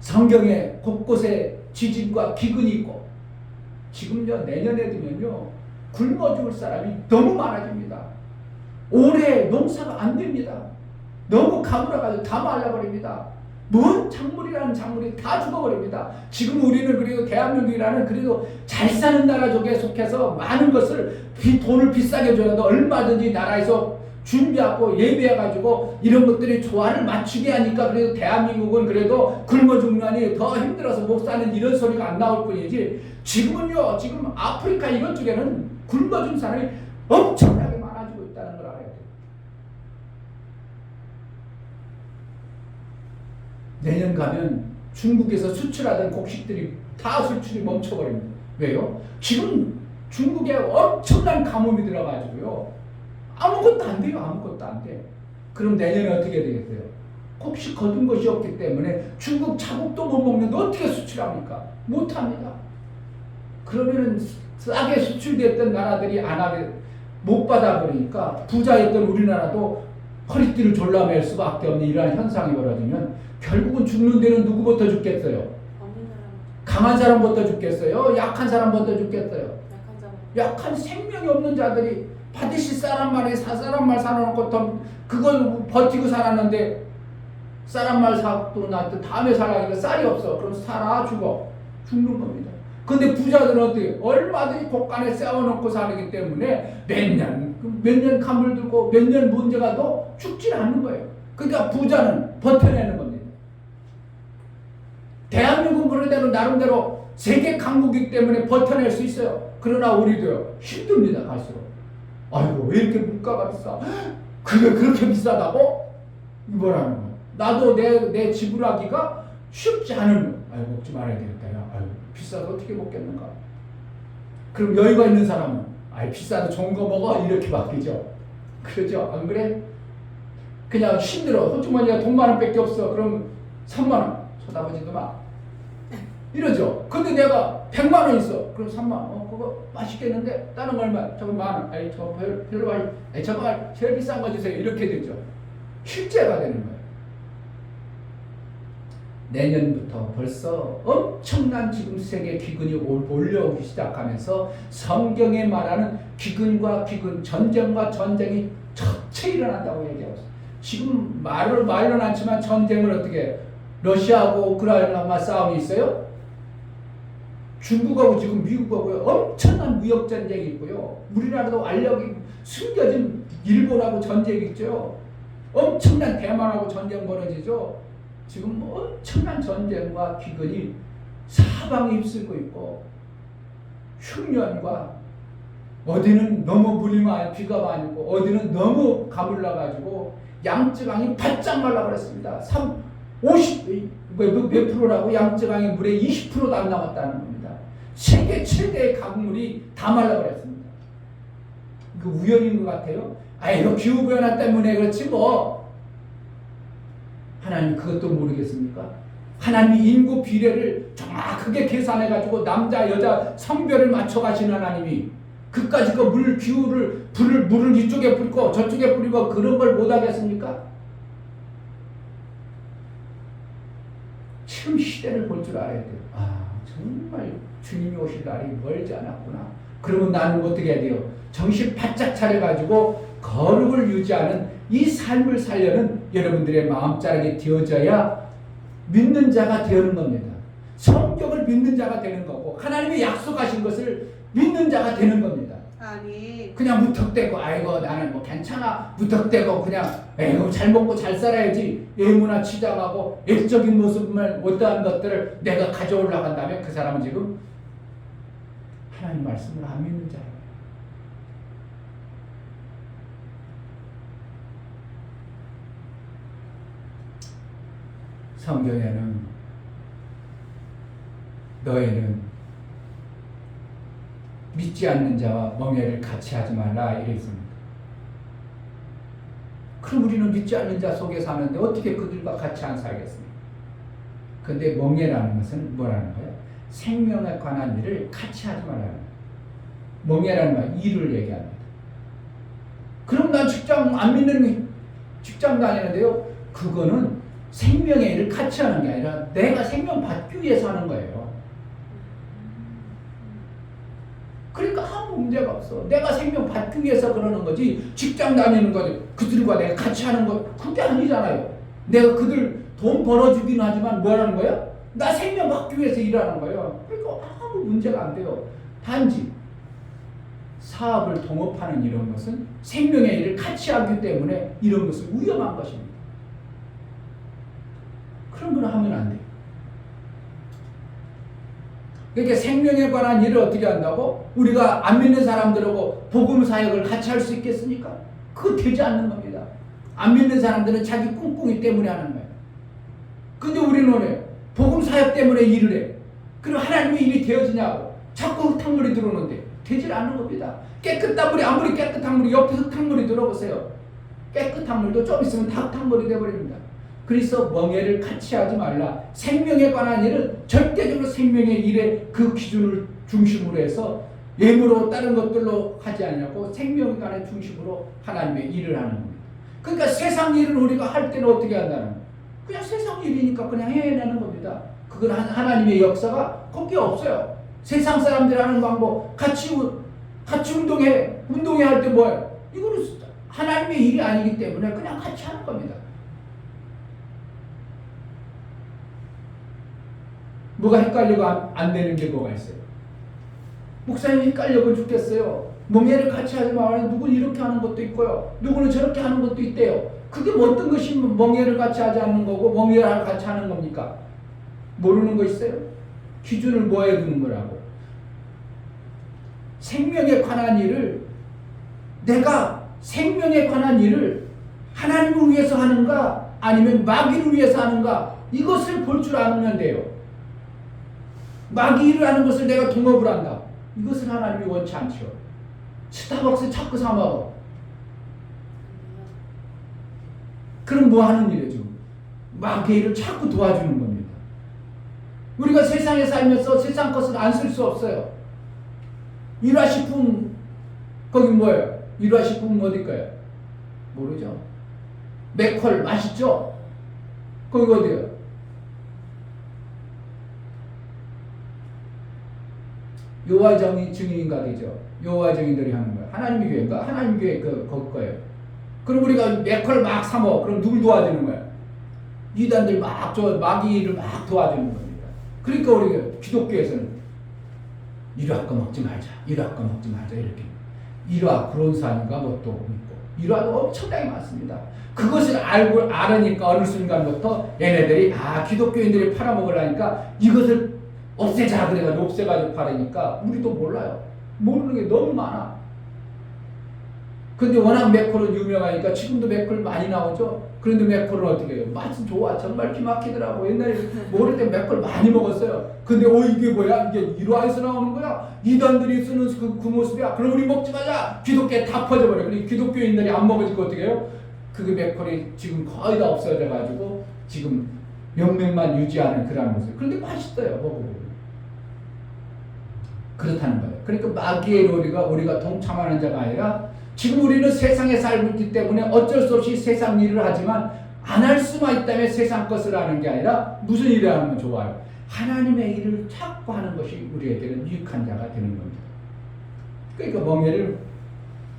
성경에 곳곳에 지진과 기근이 있고, 지금요 내년에 되면요 굶어 죽을 사람이 너무 많아집니다. 올해 농사가 안 됩니다. 너무 가물어가지고 다 말라버립니다. 뭔 작물이라는 작물이 다 죽어버립니다. 지금 우리는 그래도 대한민국이라는 그래도 잘 사는 나라 쪽에 속해서 많은 것을 돈을 비싸게 줘도 얼마든지 나라에서 준비하고 예배해가지고 이런 것들이 조화를 맞추게 하니까 그래도 대한민국은 그래도 굶어 죽느니 더 힘들어서 못 사는 이런 소리가 안 나올 뿐이지, 지금은요, 지금 아프리카 이런 쪽에는 굶어 죽는 사람이 엄청나게 많아지고 있다는 걸 알아야 돼요. 내년 가면 중국에서 수출하던 곡식들이 다 수출이 멈춰버립니다. 왜요? 지금 중국에 엄청난 가뭄이 들어가지고요, 아무것도 안 돼요. 아무것도 안 돼. 그럼 내년에 어떻게 되겠어요? 곡식 거둔 것이 없기 때문에 중국 자국도 못 먹는데 어떻게 수출합니까? 못합니다. 그러면은 싸게 수출됐던 나라들이 안 하게 못 받아버리니까 부자였던 우리나라도 허리띠를 졸라맬 수밖에 없는 이러한 현상이 벌어지면 결국은 죽는 데는 누구부터 죽겠어요? 강한 사람부터 죽겠어요? 약한 사람부터 죽겠어요? 약한 생명이 없는 자들이 받으실 사람만에 사람 말 사놓고 그걸 버티고 살았는데, 사람 말 사도 나한테 다음에 살아니까 쌀이 없어. 그럼 살아 죽는 겁니다. 근데 부자들은 어떻게? 얼마든지 곳간에 세워놓고 살기 때문에 몇 년 가물 들고 몇 년 문제가 도 죽질 않는 거예요. 그러니까 부자는 버텨내는 겁니다. 나름대로 세계 강국이기 때문에 버텨낼 수 있어요. 그러나 우리도요, 힘듭니다, 갈수록. 아이고, 왜 이렇게 물가가 비싸? 그게 그렇게 비싸다고? 뭐라는 거야. 나도 내 지불하기가 쉽지 않은, 아이고, 먹지 말아야 되겠다. 야, 아이고, 비싸도 어떻게 먹겠는가? 그럼 여유가 있는 사람은, 아이, 비싸도 좋은 거 먹어. 이렇게 바뀌죠. 그러죠? 안 그래? 그냥 힘들어. 호주머니에 돈 10,000원밖에 없어. 그럼 30,000원. 쳐다보지도 마. 이러죠. 근데 내가 100,000원 있어. 그럼 30,000원. 그거 맛있겠는데? 다른 거 얼마? 저거 10,000원. 아이, 저 별로 아니. 아이, 저거 제일 비싼 거 주세요. 이렇게 되죠. 실제가 되는 거예요. 내년부터 벌써 엄청난 지금 세계 기근이 올라오기 시작하면서 성경에 말하는 기근과 기근, 전쟁과 전쟁이 첫째 일어난다고 얘기하고 있어요. 지금 말은 않지만 전쟁을 어떻게 러시아하고 우크라이나만 싸움이 있어요? 중국하고 지금 미국하고 엄청난 무역 전쟁이 있고요. 우리나라도 알력이 숨겨진 일본하고 전쟁이 있죠. 엄청난 대만하고 전쟁 벌어지죠. 지금 엄청난 전쟁과 기근이 사방에 휩쓸고 있고, 흉년과 어디는 너무 물이 많이 비가 많이 오고 어디는 너무 가물나가지고 양쯔강이 바짝 말라버렸습니다. 50 몇 프로라고? 양쯔강의 물의 20%도 안 남았다는 겁니다. 세계 최대의 강물이 다 말라버렸습니다. 그 우연인 것 같아요. 이거 기후변화 때문에 그렇지 뭐. 하나님 그것도 모르겠습니까? 하나님이 인구 비례를 정확하게 계산해가지고 남자 여자 성별을 맞춰가시는 하나님이 그까지 그 물 기후를 물을 이쪽에 뿌리고 저쪽에 뿌리고 그런 걸 못하겠습니까? 지금 시대를 볼 줄 알아야 돼요. 정말 주님이 오실 날이 멀지 않았구나. 그러면 나는 어떻게 해야 돼요? 정신 바짝 차려가지고 거룩을 유지하는 이 삶을 살려는 여러분들의 마음자락이 되어져야 믿는 자가 되는 겁니다. 성경을 믿는 자가 되는 거고 하나님이 약속하신 것을 믿는 자가 되는 겁니다. 아니. 그냥 무턱대고 아이고 나는 뭐 괜찮아 무턱대고 그냥 에이 잘 먹고 잘 살아야지 예문화 치장하고 액적인 모습을 어떠한 것들을 내가 가져오려고 한다면 그 사람은 지금 하나님 말씀을 안 믿는 자예요. 성경에는 너희는 믿지 않는 자와 멍에를 같이 하지 말라 이래 있습니다. 그럼 우리는 믿지 않는 자 속에 사는데 어떻게 그들과 같이 안 살겠습니까? 그런데 멍에라는 것은 뭐라는 거예요? 생명에 관한 일을 같이 하지 말라는 거예요. 멍에라는 말 일을 얘기합니다. 그럼 난 직장 안 믿는 직장 다니는데요. 그거는 생명의 일을 같이 하는 게 아니라 내가 생명 받기 위해서 하는 거예요. 그러니까 아무 문제가 없어. 내가 생명 받기 위해서 그러는 거지 직장 다니는 거지 그들과 내가 같이 하는 거 그게 아니잖아요. 내가 그들 돈 벌어주긴 하지만 뭐라는 거야? 나 생명 받기 위해서 일하는 거예요. 그러니까 아무 문제가 안 돼요. 단지 사업을 동업하는 이런 것은 생명의 일을 같이 하기 때문에 이런 것은 위험한 것입니다. 그런 걸 하면 안 돼요. 그러니까 생명에 관한 일을 어떻게 한다고? 우리가 안 믿는 사람들하고 복음 사역을 같이 할 수 있겠습니까? 그거 되지 않는 겁니다. 안 믿는 사람들은 자기 꿍꿍이 때문에 하는 거예요. 근데 우리는 왜 복음 사역 때문에 일을 해? 그럼 하나님의 일이 되어지냐고? 자꾸 흙탕물이 들어오는데 되질 않는 겁니다. 깨끗한 물이 아무리 깨끗한 물이 옆에 흙탕물이 들어보세요. 깨끗한 물도 좀 있으면 다 흙탕물이 되어버립니다. 그래서 멍에를 같이 하지 말라. 생명에 관한 일은 절대적으로 생명의 일의 그 기준을 중심으로 해서 예물로 다른 것들로 하지 않냐고 생명에 관한 중심으로 하나님의 일을 하는 겁니다. 그러니까 세상 일을 우리가 할 때는 어떻게 한다는 거예요? 그냥 세상 일이니까 그냥 해내는 겁니다. 그건 하나님의 역사가 거기에 없어요. 세상 사람들 하는 방법 같이 운동회 할 때 뭐예요? 이거는 하나님의 일이 아니기 때문에 그냥 같이 하는 겁니다. 뭐가 헷갈리고 안 되는 게 뭐가 있어요? 목사님 헷갈려고 죽겠어요. 멍에를 같이 하지 말아요. 누구는 이렇게 하는 것도 있고요. 누구는 저렇게 하는 것도 있대요. 그게 뭐 어떤 것이 멍에를 같이 하지 않는 거고 멍에를 같이 하는 겁니까? 모르는 거 있어요? 기준을 뭐에 두는 거라고? 생명에 관한 일을, 내가 생명에 관한 일을 하나님을 위해서 하는가 아니면 마귀를 위해서 하는가, 이것을 볼 줄 알면 돼요. 마귀 일을 하는 것을 내가 동업을 한다, 이것을 하나님이 원치 않죠. 스타벅스 자꾸 사 먹어. 그럼 뭐 하는 일이에요? 지금 마귀의 일을 자꾸 도와주는 겁니다. 우리가 세상에 살면서 세상 것을 안 쓸 수 없어요. 일화식품, 거기 뭐예요? 일화식품 어딜까요? 모르죠. 맥콜 맛있죠? 거기 어디예요? 여호와 증인인가 되죠. 여호와 증인들이 하는 거예요. 하나님의 교회인가? 하나님 교회 거기 거예요. 그럼 우리가 맥콜 막 사 먹어. 그럼 누굴 도와주는 거야? 이단들 마귀를 막 도와주는 겁니다. 그러니까 우리가 기독교에서는 일화 꺼먹지 말자, 일화 꺼먹지 말자, 이렇게. 일화 그론산인가 뭣도 있고, 일화도 엄청나게 많습니다. 그것을 알으니까 어느 순간부터 얘네들이 기독교인들이 팔아먹으려니까 이것을 없애자 그래가지고 없애가지고 팔으니까 우리도 몰라요. 모르는 게 너무 많아. 근데 워낙 맥콜은 유명하니까 지금도 맥콜 많이 나오죠. 그런데 맥콜은 어떻게 해요? 맛은 좋아. 정말 기막히더라고. 옛날에 모를 때 맥콜 많이 먹었어요. 근데 이게 뭐야? 이게 일화에서 나오는 거야? 이단들이 쓰는 그 모습이야. 그럼 우리 먹지 마자. 기독교에 다 퍼져버려. 그리고 기독교인들이 안 먹어지고 어떻게 해요? 그 맥콜이 지금 거의 다 없어져가지고 지금 명맥만 유지하는 그런 모습. 그런데 맛있어요. 먹어보면. 그렇다는 거예요. 그러니까 마귀의 우리가 동참하는 자가 아니라, 지금 우리는 세상에 살고 있기 때문에 어쩔 수 없이 세상 일을 하지만 안 할 수만 있다면 세상 것을 하는 게 아니라 무슨 일을 하면 좋아요? 하나님의 일을 자꾸 하는 것이 우리에게는 유익한 자가 되는 겁니다. 그러니까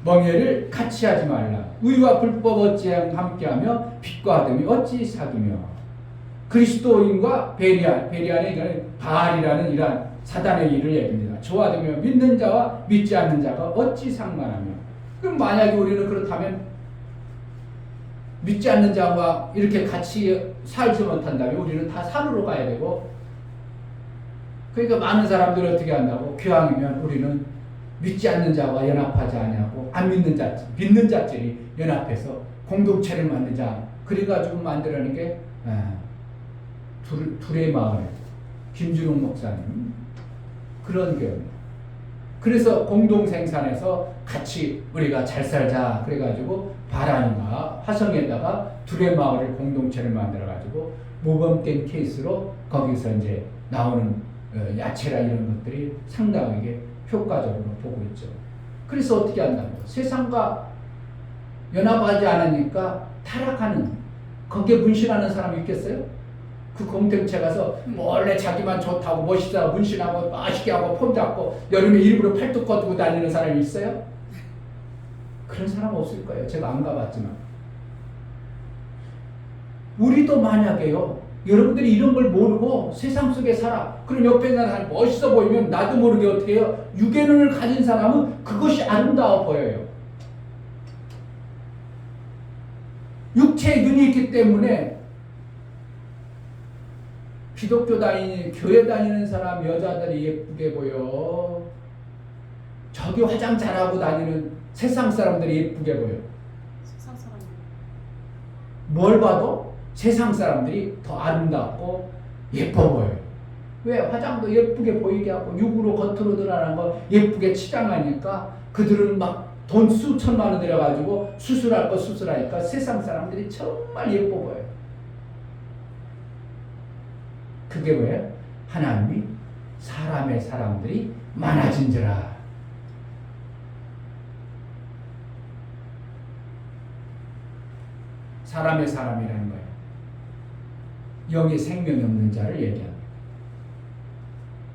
멍에를 같이 하지 말라. 의와 불법 어찌 함께하며 빛과 어둠이 어찌 사귀며. 그리스도인과 베리안의 바알이라는 이러한 사단의 일을 얘기합니다. 좋아하며 믿는 자와 믿지 않는 자가 어찌 상관하며. 그럼 만약에 우리는 그렇다면 믿지 않는 자와 이렇게 같이 살지 못한다면 우리는 다 산으로 가야 되고, 그러니까 많은 사람들이 어떻게 한다고? 교황이면 우리는 믿지 않는 자와 연합하지 않냐고, 안 믿는 자들이 연합해서 공동체를 만들자. 그래가지고 만들어낸 게 둘의 마을, 김준홍 목사님 그런 교회입니다. 그래서 공동생산해서 같이 우리가 잘 살자 그래가지고 바란이나 화성에다가 둘의 마을을 공동체를 만들어가지고 모범된 케이스로 거기서 이제 나오는 야채라 이런 것들이 상당하게 효과적으로 보고 있죠. 그래서 어떻게 한다고? 세상과 연합하지 않으니까 타락하는, 거기에 문신하는 사람이 있겠어요? 그 공동체 가서 원래 자기만 좋다고 멋있다고 문신하고 맛있게 하고 폼 잡고 여름에 일부러 팔뚝 걷고 다니는 사람이 있어요? 그런 사람 없을 거예요. 제가 안 가봤지만. 우리도 만약에요, 여러분들이 이런 걸 모르고 세상 속에 살아. 그럼 옆에 있는 사람이 멋있어 보이면 나도 모르게 어떻게 해요? 육의 눈을 가진 사람은 그것이 아름다워 보여요. 육체의 눈이 있기 때문에 기독교 교회 다니는 사람 여자들이 예쁘게 보여. 저기 화장 잘하고 다니는 세상 사람들이 예쁘게 보여. 세상 사람. 뭘 봐도 세상 사람들이 더 아름답고 예뻐 보여요. 왜? 화장도 예쁘게 보이게 하고 육으로 겉으로 드러나는 거 예쁘게 치장하니까 그들은 막 돈 수천만 원 들여가지고 수술할 거 수술하니까 세상 사람들이 정말 예뻐 보여요. 그게 뭐예요? 하나님이 사람들이 많아진지라. 사람이라는 거예요. 영의 생명이 없는 자를 얘기합니다.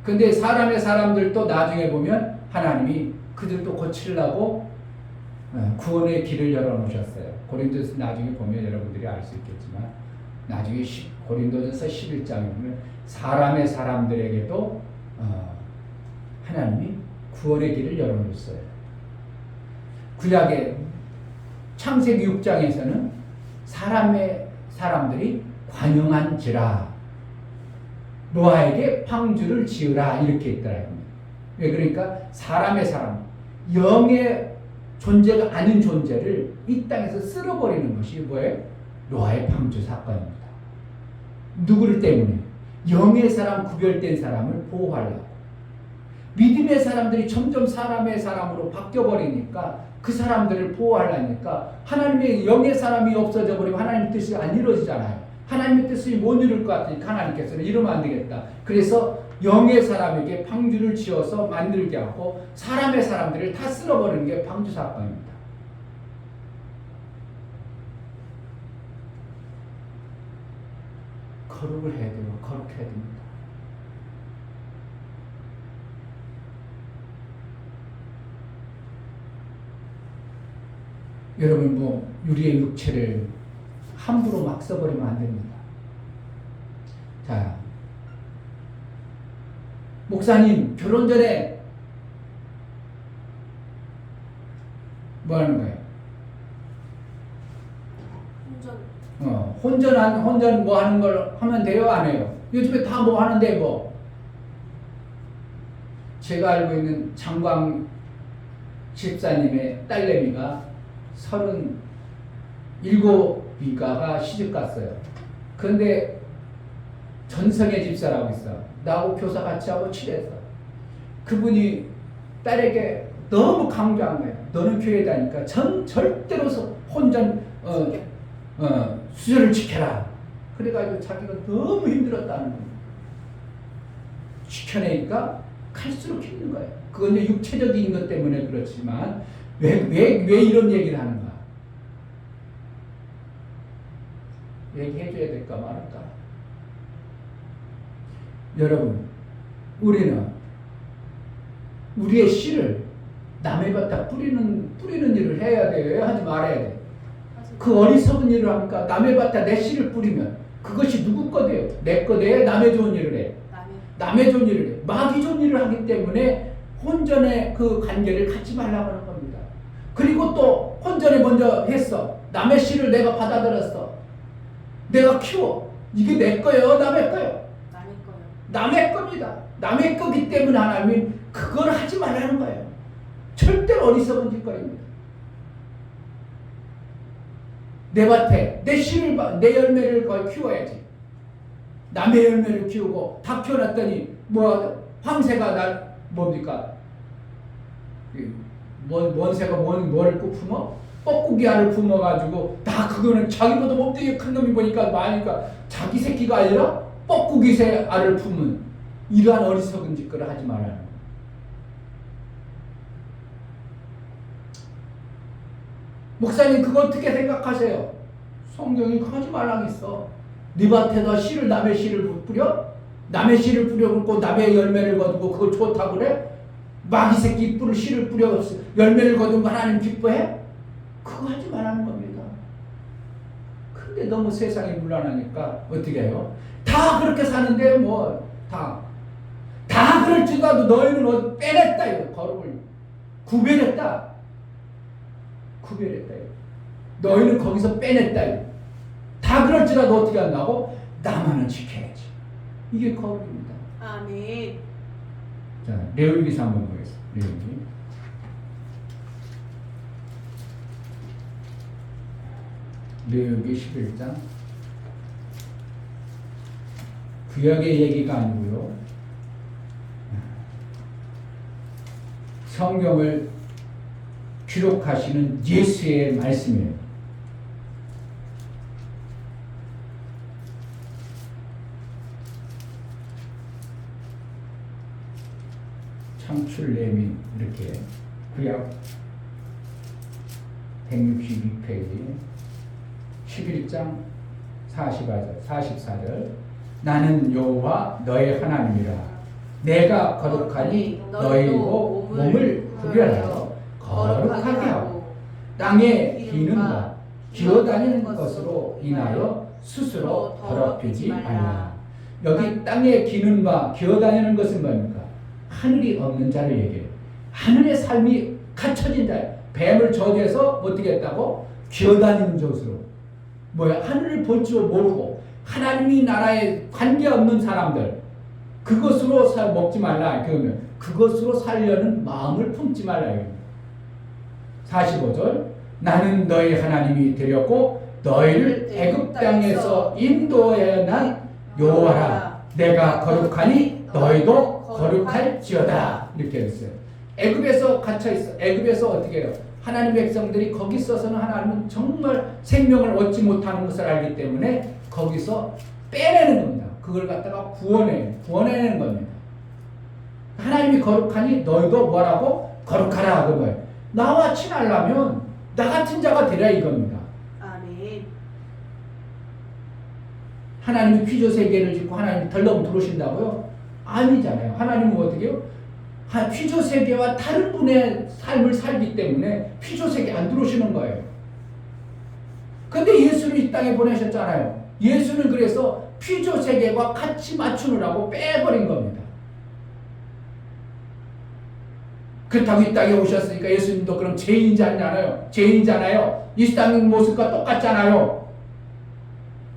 근데 사람들도 나중에 보면 하나님이 그들도 고치려고 구원의 길을 열어놓으셨어요. 고린도서 나중에 보면 여러분들이 알 수 있겠지만, 나중에 고린도전서 11장에 보면 사람들에게도 하나님이 구원의 길을 열어놓았어요. 구약의 창세기 6장에서는 사람들이 관용한지라. 노아에게 방주를 지으라 이렇게 했더라고요. 왜 그러니까 사람의 사람, 영의 존재가 아닌 존재를 이 땅에서 쓸어버리는 것이 뭐예요? 노아의 방주 사건입니다. 누구를 때문에? 영의 사람, 구별된 사람을 보호하려고. 믿음의 사람들이 점점 사람의 사람으로 바뀌어버리니까 그 사람들을 보호하려니까 하나님의 영의 사람이 없어져 버리면 하나님의 뜻이 안 이루어지잖아요. 하나님의 뜻이 못 이룰 것 같으니까 하나님께서는 이러면 안 되겠다. 그래서 영의 사람에게 방주를 지어서 만들게 하고 사람의 사람들을 다 쓸어버리는 게 방주 사건입니다. 거룩을 해야 돼요. 거룩해야 됩니다. 여러분 뭐 우리의 육체를 함부로 막 써버리면 안 됩니다. 자, 목사님 결혼 전에 뭐 하는 거예요? 혼전 뭐 하는 걸 하면 돼요? 안 해요? 요즘에 다 뭐 하는데 뭐. 제가 알고 있는 장광 집사님의 딸내미가 37위가가 시집 갔어요. 그런데 전성의 집사라고 있어. 나하고 교사 같이 하고 친했어. 그분이 딸에게 너무 강조한 거예요. 너는 교회 다니까 절대로 혼전 수저를 지켜라. 그래가지고 자기가 너무 힘들었다는 거예요. 지켜내니까 갈수록 힘든 거예요. 그건 이제 육체적인 것 때문에 그렇지만 왜 이런 얘기를 하는가? 얘기해줘야 될까 말할까? 여러분, 우리는 우리의 씨를 남의 밭에 뿌리는 일을 해야 돼요? 하지 말아야 돼요? 그 어리석은 일을 하니까 남의 밭에 내 씨를 뿌리면 그것이 누구 거돼요? 내 거돼요? 남의 좋은 일을 해? 남의 좋은 일을 해. 마귀 좋은 일을 하기 때문에 혼전의 그 관계를 갖지 말라고 하는 겁니다. 그리고 또 혼전에 먼저 했어. 남의 씨를 내가 받아들였어. 내가 키워. 이게 내 거예요? 남의 거예요? 남의 겁니다. 남의 거기 때문에 하나님이 그걸 하지 말라는 거예요. 절대로 어리석은 짓거리입니다. 내 밭에 내 씨를 내 열매를 거의 키워야지. 남의 열매를 키우고 다 키워놨더니 뭐 황새가 날 뭡니까? 뭔 새가 뭐를 꼭 품어? 뻐꾸기 알을 품어가지고 다 그거는 자기보다 몸뚱이 큰 놈이 보니까 많으니까 자기 새끼가 아니라 뻐꾸기 새 알을 품은 이러한 어리석은 짓거리를 하지 말라는 거예요. 목사님 그거 어떻게 생각하세요? 성경이 하지 말라고 했어. 네 밭에다 씨를 남의 씨를 뿌려? 남의 씨를 뿌려놓고 남의 열매를 거두고 그걸 좋다고 그래? 마귀 새끼 뿔을 씨를 뿌려 열매를 거두고 하나님 기뻐해? 그거 하지 말라는 겁니다. 근데 너무 세상이 문란하니까 어떻게 해요? 다 그렇게 사는데 뭐 다 그럴지라도 너희는 빼냈다 이거 거룩을 구별했다. 너희는 거기서 빼냈다 이거. 다 그럴지라도 어떻게 한다고? 나만은 지켜야지. 이게 거룩입니다. 아멘. 자, 레위기서 한번 보겠습니다. 레위기 11장. 구약의 얘기가 아니고요. 성경을 기록하시는 예수의 말씀이에요. 창출 내민 이렇게 구약 162페이지 11장 44절 나는 여호와 너의 하나님이라 내가 거룩하니 너희도 몸을 구별하여 거룩하게 하고 땅에 기는 바 기어다니는 것으로 인하여 스스로 더럽히지 말라. 여기 땅에 기는 바 기어다니는 것은 뭡니까? 하늘이 없는 자를 얘기해요. 하늘의 삶이 갇혀진 자예요. 뱀을 저주해서 어떻게 했다고? 기어다니는 것으로. 뭐야? 하늘을 볼 줄 모르고 하나님이 나라에 관계없는 사람들 그것으로 먹지 말라. 그러면 그것으로 살려는 마음을 품지 말라. 45절 나는 너희 하나님이 되렸고 너희를 애굽 땅에서 인도하여 난 여호와라. 내가 거룩하니 너희도 거룩할지어다. 이렇게 했어요. 애굽에서 갇혀 있어. 애굽에서 어떻게 해요? 하나님 백성들이 거기 있어서는 하나님은 정말 생명을 얻지 못하는 것을 알기 때문에 거기서 빼내는 겁니다. 그걸 갖다가 구원해내는 겁니다. 하나님이 거룩하니 너희도 뭐라고? 거룩하라. 그 뭐예요? 나와 친하려면 나 같은 자가 되라 이겁니다. 아멘. 하나님이 피조 세계를 짓고 하나님이 덜렁 들어오신다고요? 아니잖아요. 하나님은 어떻게 해요? 피조 세계와 다른 분의 삶을 살기 때문에 피조 세계 안 들어오시는 거예요. 근데 예수를 이 땅에 보내셨잖아요. 예수는 그래서 피조 세계와 같이 맞추느라고 빼버린 겁니다. 그렇다고 이 땅에 오셨으니까 예수님도 그럼 죄인자잖아요. 죄인잖아요. 이 땅의 모습과 똑같잖아요.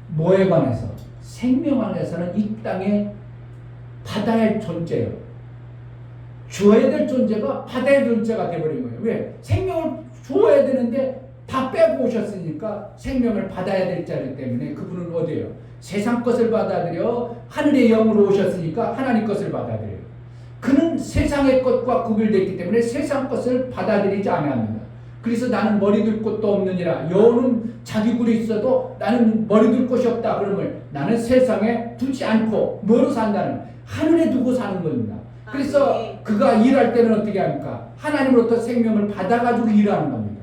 뭐에 관해서? 생명 안에서는 이 땅에 받아야 할 존재예요. 주어야 될 존재가 받아야 될 존재가 되어버린 거예요. 왜? 생명을 주어야 되는데 다 빼고 오셨으니까 생명을 받아야 될 자이기 때문에 그분은 어디예요? 세상 것을 받아들여 하늘의 영으로 오셨으니까 하나님 것을 받아들여요. 그는 세상의 것과 구별되기 때문에 세상 것을 받아들이지 않습니다. 그래서 나는 머리 둘 곳도 없느니라. 여호는 자기 굴이 있어도 나는 머리 둘 곳이 없다. 그러면 나는 세상에 두지 않고 뭐로 산다는? 하늘에 두고 사는 겁니다. 그래서 그가 일할 때는 어떻게 합니까? 하나님으로부터 생명을 받아가지고 일하는 겁니다.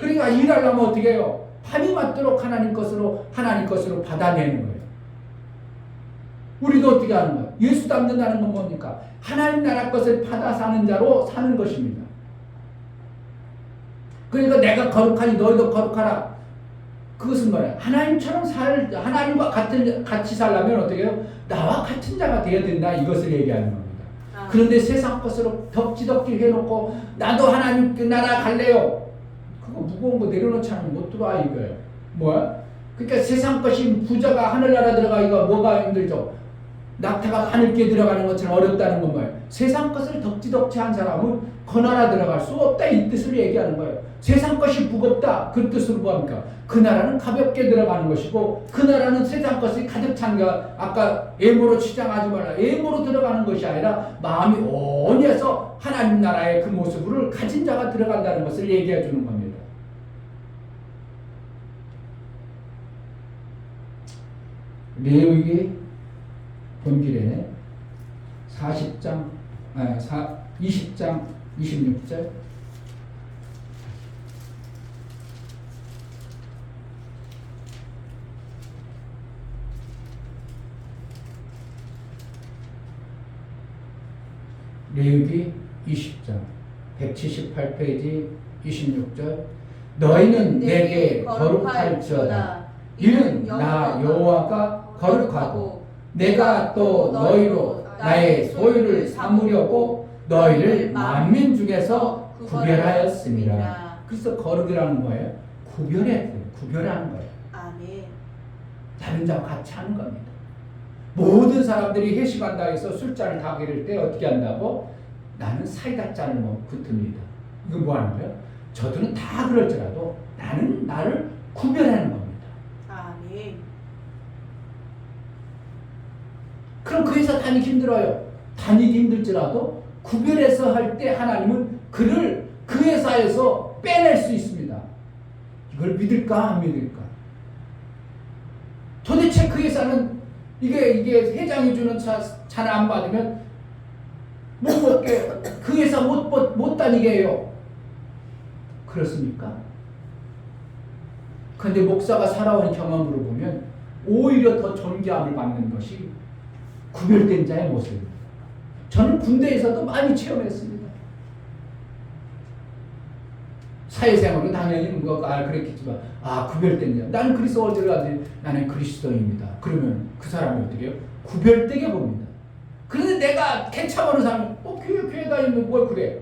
그러니까 일하려면 어떻게 해요? 밤이 맞도록 하나님 것으로 받아내는 거예요. 우리도 어떻게 하는 거예요? 예수 닮는다는 건 뭡니까? 하나님 나라 것을 받아 사는 자로 사는 것입니다. 그러니까 내가 거룩하니 너희도 거룩하라. 그것은 뭐예요? 하나님처럼 하나님과 같이 살려면 어떻게 해요? 나와 같은 자가 되어야 된다. 이것을 얘기하는 겁니다. 그런데 세상 것으로 덕지덕지 해놓고 나도 하나님 그 나라 갈래요. 그거 무거운 거 내려놓지 않으면 못 들어와 이거예요. 뭐야? 그러니까 세상 것이 부자가 하늘나라 들어가기가 뭐가 힘들죠? 낙타가 하늘께 들어가는 것처럼 어렵다는 건 뭐예요? 세상 것을 덕지덕지 한 사람은 그 나라 들어갈 수 없다 이 뜻을 얘기하는 거예요. 세상 것이 무겁다 그 뜻으로 뭐합니까? 그 나라는 가볍게 들어가는 것이고 그 나라는 세상 것이 가득 찬 게 아까 애모로 치장하지 말라. 애모로 들어가는 것이 아니라 마음이 온해서 하나님 나라의 그 모습을 가진 자가 들어간다는 것을 얘기해 주는 겁니다. 레위기 본길에 20장 26절 레위기 20장 178페이지 26절 너희는 내게 거룩할지어다. 이는 나 여호와가 거룩하고 내가 또 너희로 나의 소유를 삼으려고 너희를 만민 중에서 구별하였습니다. 그래서 거룩이라는 거예요. 구별하는 거예요. 아멘. 다른 자와 같이 하는 겁니다. 모든 사람들이 회식한다 해서 술잔을 다 기를 때 어떻게 한다고? 나는 사이다 잔을 긋습니다. 이건 뭐 하는 거예요? 저들은 다 그럴지라도 나는 나를 구별하는 겁니다. 아멘. 그럼 그 회사 다니기 힘들어요. 다니기 힘들지라도 구별해서 할 때 하나님은 그를 그 회사에서 빼낼 수 있습니다. 이걸 믿을까 안 믿을까? 도대체 그 회사는 이게 회장이 주는 차를 안 받으면 못 먹게 그 회사 못 다니게 해요. 그렇습니까? 그런데 목사가 살아온 경험으로 보면 오히려 더 존귀함을 받는 것이 구별된 자의 모습입니다. 저는 군대에서도 많이 체험했습니다. 사회생활은 당연히 그랬겠지만 구별된 자. 나는 그리스도 어디를 나는 그리스도입니다. 그러면 그 사람이 어떻게 해요? 구별되게 봅니다. 그런데 내가 개차버는 사람은 교회 다니면 뭘 그래?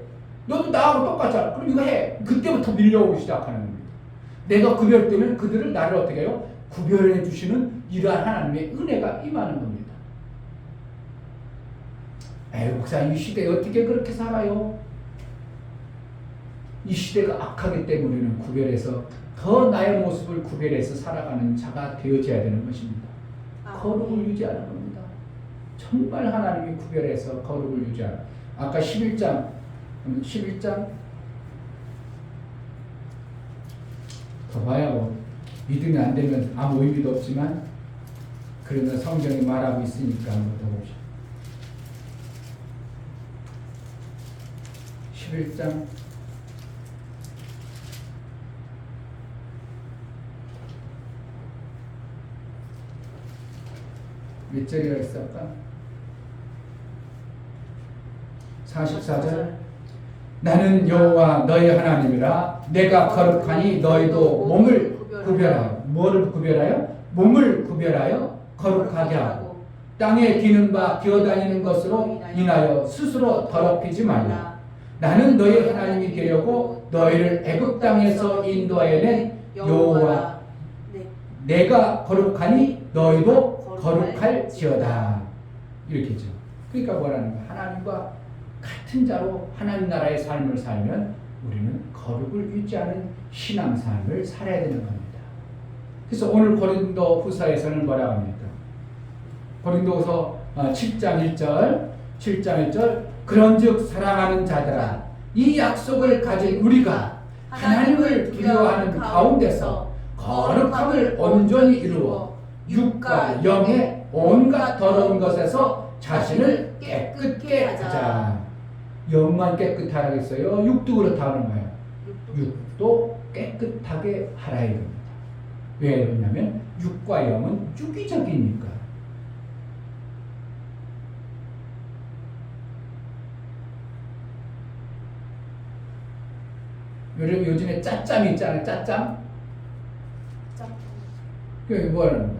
너도 나하고 똑같잖아. 그럼 이거 해. 그때부터 밀려오기 시작하는 겁니다. 내가 구별되면 그들을 나를 어떻게 해요? 구별해 주시는 이러한 하나님의 은혜가 임하는 겁니다. 아유 목사님 이 시대에 어떻게 그렇게 살아요? 이 시대가 악하기 때문에 우리는 구별해서 더 나의 모습을 구별해서 살아가는 자가 되어져야 되는 것입니다. 거룩을 유지하는 겁니다. 정말 하나님이 구별해서 거룩을 유지하는. 아까 11장 더 봐야 뭐 믿음이 안 되면 아무 의미도 없지만 그러나 성경이 말하고 있으니까 한번 더 봅시다. 11장 몇 절이라 했을까? 44절. 나는 여호와 너희 하나님이라 내가 거룩하니 너희도 몸을 구별하여. 뭐를 구별하여? 몸을 구별하여 거룩하게 하고 땅에 기는 바 기어다니는 것으로 인하여 스스로 더럽히지 말라. 나는 너희 하나님이 되려고 너희를 애굽 땅에서 인도하여 낸 여호와 내가 거룩하니 너희도 거룩할지어다. 이렇게 했죠. 그러니까 뭐라는 거야? 하나님과 같은 자로 하나님 나라의 삶을 살면 우리는 거룩을 유지하는 신앙 삶을 살아야 되는 겁니다. 그래서 오늘 고린도 후서에서는 뭐라고 합니까? 고린도후서 7장 1절 그런즉 사랑하는 자들아 이 약속을 가진 우리가 하나님을 두려워하는 가운데서 거룩함을 온전히 이루어 육과 영의 온갖 더러운 것에서 자신을 깨끗게 하자. 영만 깨끗하라고 했어요. 육도 그렇다 하는 거예요. 육도 깨끗하게 하라 이겁니다. 왜 그러냐면 육과 영은 유기적이니까. 여러분 요즘에 짜짬이 있잖아요. 짜짬. 그게 뭐라는 거야?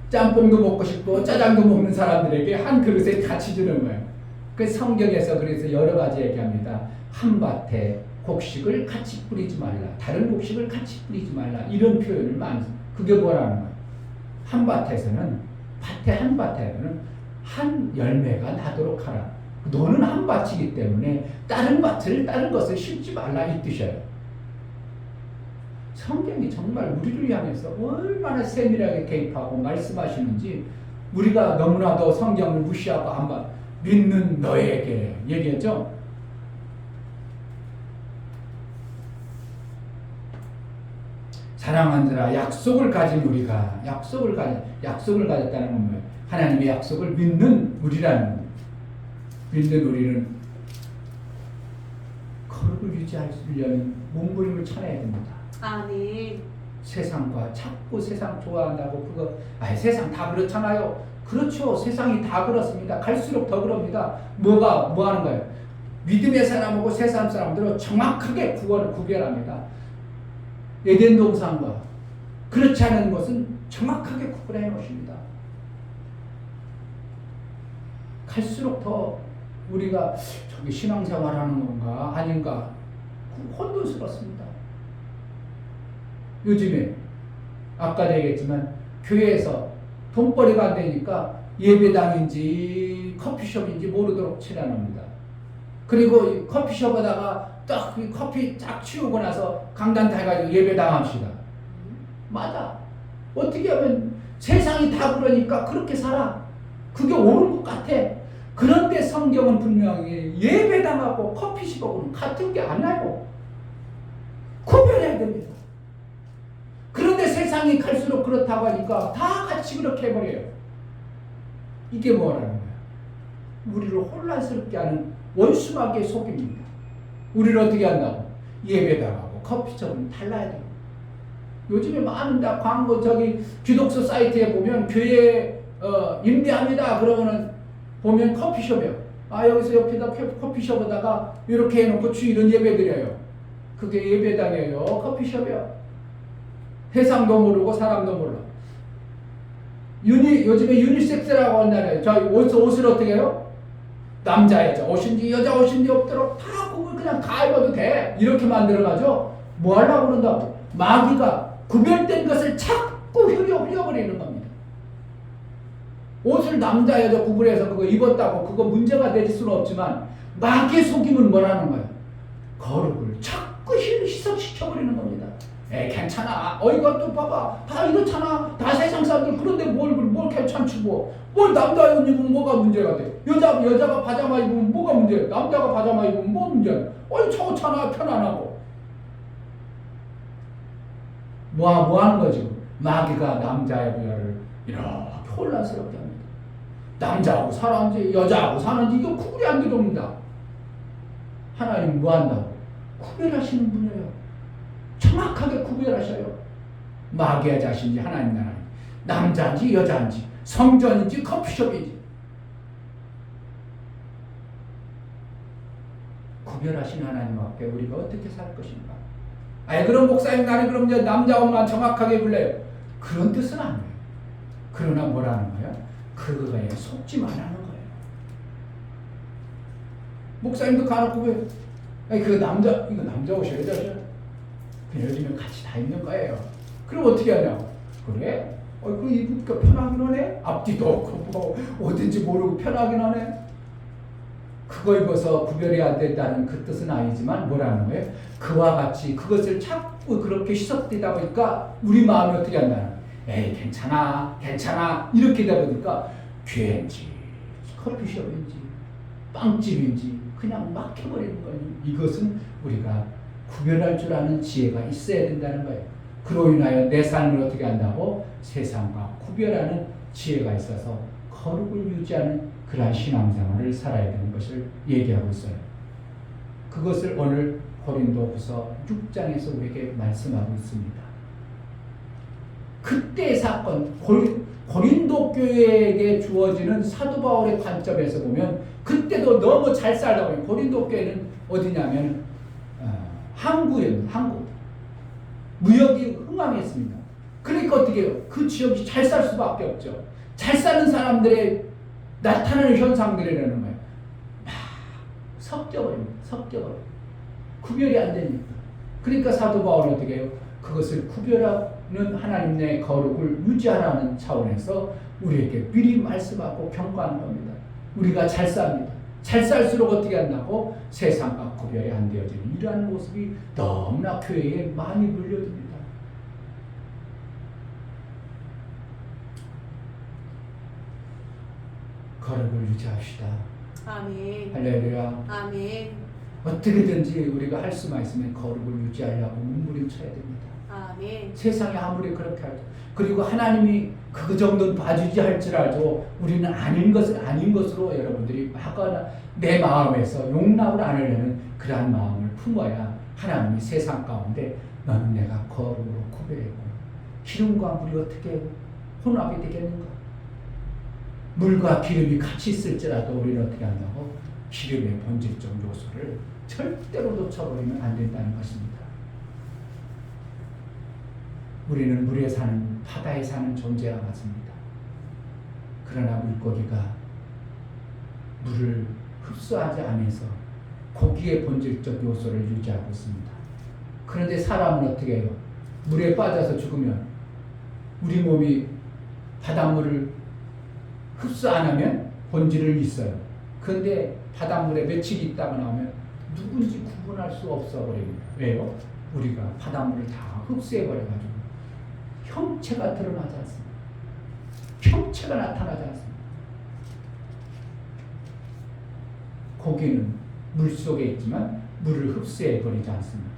짬뽕도 먹고 싶고 짜장도 먹는 사람들에게 한 그릇에 같이 주는 거예요. 그 성경에서 그래서 여러 가지 얘기합니다. 한 밭에 곡식을 같이 뿌리지 말라. 다른 곡식을 같이 뿌리지 말라. 이런 표현을 많이 써요. 그게 뭐라는 거예요? 한 밭에서는 한 밭에는 한 열매가 나도록 하라. 너는 한 밭이기 때문에 다른 것을 심지 말라 이 뜻이에요. 성경이 정말 우리를 향해서 얼마나 세밀하게 개입하고 말씀하시는지 우리가 너무나도 성경을 무시하고 한번 믿는 너에게 얘기했죠. 사랑하는 자라 약속을 가진 우리가 약속을 가졌다는 건 뭐예요? 하나님의 약속을 믿는 우리라는 겁니다. 믿는 우리는 거룩을 유지하려면 몸부림을 쳐내야 됩니다. 아멘. 세상과 자꾸 세상 좋아한다고 그거 세상 다 그렇잖아요. 그렇죠. 세상이 다 그렇습니다. 갈수록 더 그럽니다. 뭐 하는 거예요? 믿음의 사람하고 세상 사람들은 정확하게 구별합니다. 에덴 동산과 그렇지 않은 것은 정확하게 구분해 놓으십니다. 갈수록 더 우리가 저기 신앙생활하는 건가 아닌가 혼돈스럽습니다. 요즘에 아까도 얘기했지만 교회에서 돈벌이가 안 되니까 예배당인지 커피숍인지 모르도록 칠해놓습니다. 그리고 커피숍에다가 딱 커피 쫙 치우고 나서 강단 다 해가지고 예배당 합시다. 맞아. 어떻게 하면 세상이 다 그러니까 그렇게 살아. 그게 옳은 것 같아. 그런데 성경은 분명히 예배당하고 커피숍하고는 같은 게 아니라고 구별해야 됩니다. 그런데 세상이 갈수록 그렇다고 하니까 다 같이 그렇게 해버려요. 이게 뭐라는 거야? 우리를 혼란스럽게 하는 원수마귀의 속입니다. 우리를 어떻게 한다고? 예배당하고 커피숍은 달라야 돼요. 요즘에 많은 다 광고 기독교 사이트에 보면 교회 임대합니다. 그러면은 보면 커피숍이요. 여기서 옆에다 커피숍에다가 이렇게 해놓고 주일은 예배 드려요. 그게 예배당이에요. 커피숍이요. 세상도 모르고 사람도 몰라. 요즘에 유니섹스라고 한다네요. 옷을 어떻게 해요? 남자 여자 옷인지 여자 옷인지 없도록 다 그냥 다 입어도 돼. 이렇게 만들어가죠. 뭐 하려고 그런다고? 마귀가 구별된 것을 자꾸 흘려버리는 겁니다. 옷을 남자 여자 구분해서 그거 입었다고 그거 문제가 될 수는 없지만 마귀의 속임은 뭐라는 거야? 거룩을 자꾸 희석시켜버리는 겁니다. 괜찮아. 이것도 봐봐. 다 이렇잖아. 다 세상 사람들 그런데 뭘 괜찮지 뭐. 뭘 남자 옷 입으면 뭐가 문제가 돼. 여자가 파자마 입으면 뭐가 문제야. 남자가 파자마 입으면 뭐 문제야. 좋잖아. 편안하고. 뭐 하는 거지? 마귀가 남자의 부여를 이렇게 혼란스럽게 합니다. 남자하고 사는지 여자하고 사는지 이거 구분이 안 되렵니다. 하나님 뭐 한다고? 구별하시는 분이에요. 정확하게 구별하셔요. 마귀의 자신인지 하나님 나라인지 남자인지 여자인지 성전인지 커피숍인지 구별하신 하나님 앞에 우리가 어떻게 살 것인가? 그럼 목사님 나는 그럼 이제 남자 옷만 정확하게 불러요. 그런 뜻은 아니에요. 그러나 뭐라는 거예요? 그거에 속지 말라는 거예요. 목사님도 가놓고 그 남자 이거 남자 옷이에요, 여자 옷이에요? 그냥 요즘에 같이 다 입는 거예요. 그럼 어떻게 하냐고? 그래? 그거 입으니까 편하긴 하네? 앞뒤도 없고 뭐 어딘지 모르고 편하긴 하네? 그거 입어서 구별이 안 된다는 그 뜻은 아니지만 뭐라는 거예요? 그와 같이 그것을 자꾸 그렇게 희석되다 보니까 우리 마음이 어떻게 한다는 거예요? 괜찮아 이렇게 되다 보니까 교회인지 커피숍인지 빵집인지 그냥 막혀버리는 거예요. 이것은 우리가 구별할 줄 아는 지혜가 있어야 된다는 거예요. 그로 인하여 내 삶을 어떻게 한다고? 세상과 구별하는 지혜가 있어서 거룩을 유지하는 그러한 신앙생활을 살아야 되는 것을 얘기하고 있어요. 그것을 오늘 고린도후서 6장에서 우리에게 말씀하고 있습니다. 그때의 사건, 고린도 교회에게 주어지는 사도 바울의 관점에서 보면 그때도 너무 잘 살다 보니 고린도 교회는 어디냐면 항구예요. 항구. 무역이 흥황했습니다. 그러니까 어떻게 해요? 그 지역이 잘 살 수밖에 없죠. 잘 사는 사람들의 나타나는 현상들이라는 거예요. 막 섞여버립니다. 구별이 안 되니까. 그러니까 사도 바울은 어떻게 해요? 그것을 구별하는 하나님 내 거룩을 유지하라는 차원에서 우리에게 미리 말씀하고 경고하는 겁니다. 우리가 잘 삽니다. 잘 살수록 어떻게 한다고? 세상과 구별이 안 되어지는 이러한 모습이 너무나 교회에 많이 물려듭니다. 거룩을 유지합시다. 아멘. 할렐루야. 아멘. 어떻게든지 우리가 할 수만 있으면 거룩을 유지하려고 몸부림쳐야 됩니다. 아멘. 세상이 아무리 그렇게 하죠. 그리고 하나님이 그 정도는 봐주지 할지라도 우리는 아닌 것으로 여러분들이 하거나 내 마음에서 용납을 안 하려는 그러한 마음을 품어야 하나님이 세상 가운데 너는 내가 거룩으로 구별했고 기름과 물이 어떻게 혼합이 되겠는가? 물과 기름이 같이 있을지라도 우리는 어떻게 한다고? 기름의 본질적 요소를 절대로 놓쳐버리면 안 된다는 것입니다. 우리는 물에 사는, 바다에 사는 존재와 같습니다. 그러나 물고기가 물을 흡수하지 않아서 고기의 본질적 요소를 유지하고 있습니다. 그런데 사람은 어떻게 해요? 물에 빠져서 죽으면 우리 몸이 바닷물을 흡수 안 하면 본질을 있어요. 그런데 바닷물에 며칠 있다가 나오면 누군지 구분할 수 없어 버립니다. 왜요? 우리가 바닷물을 다 흡수해 버려가지고 형체가 드러나지 않습니다. 형체가 나타나지 않습니다. 고기는 물 속에 있지만 물을 흡수해 버리지 않습니다.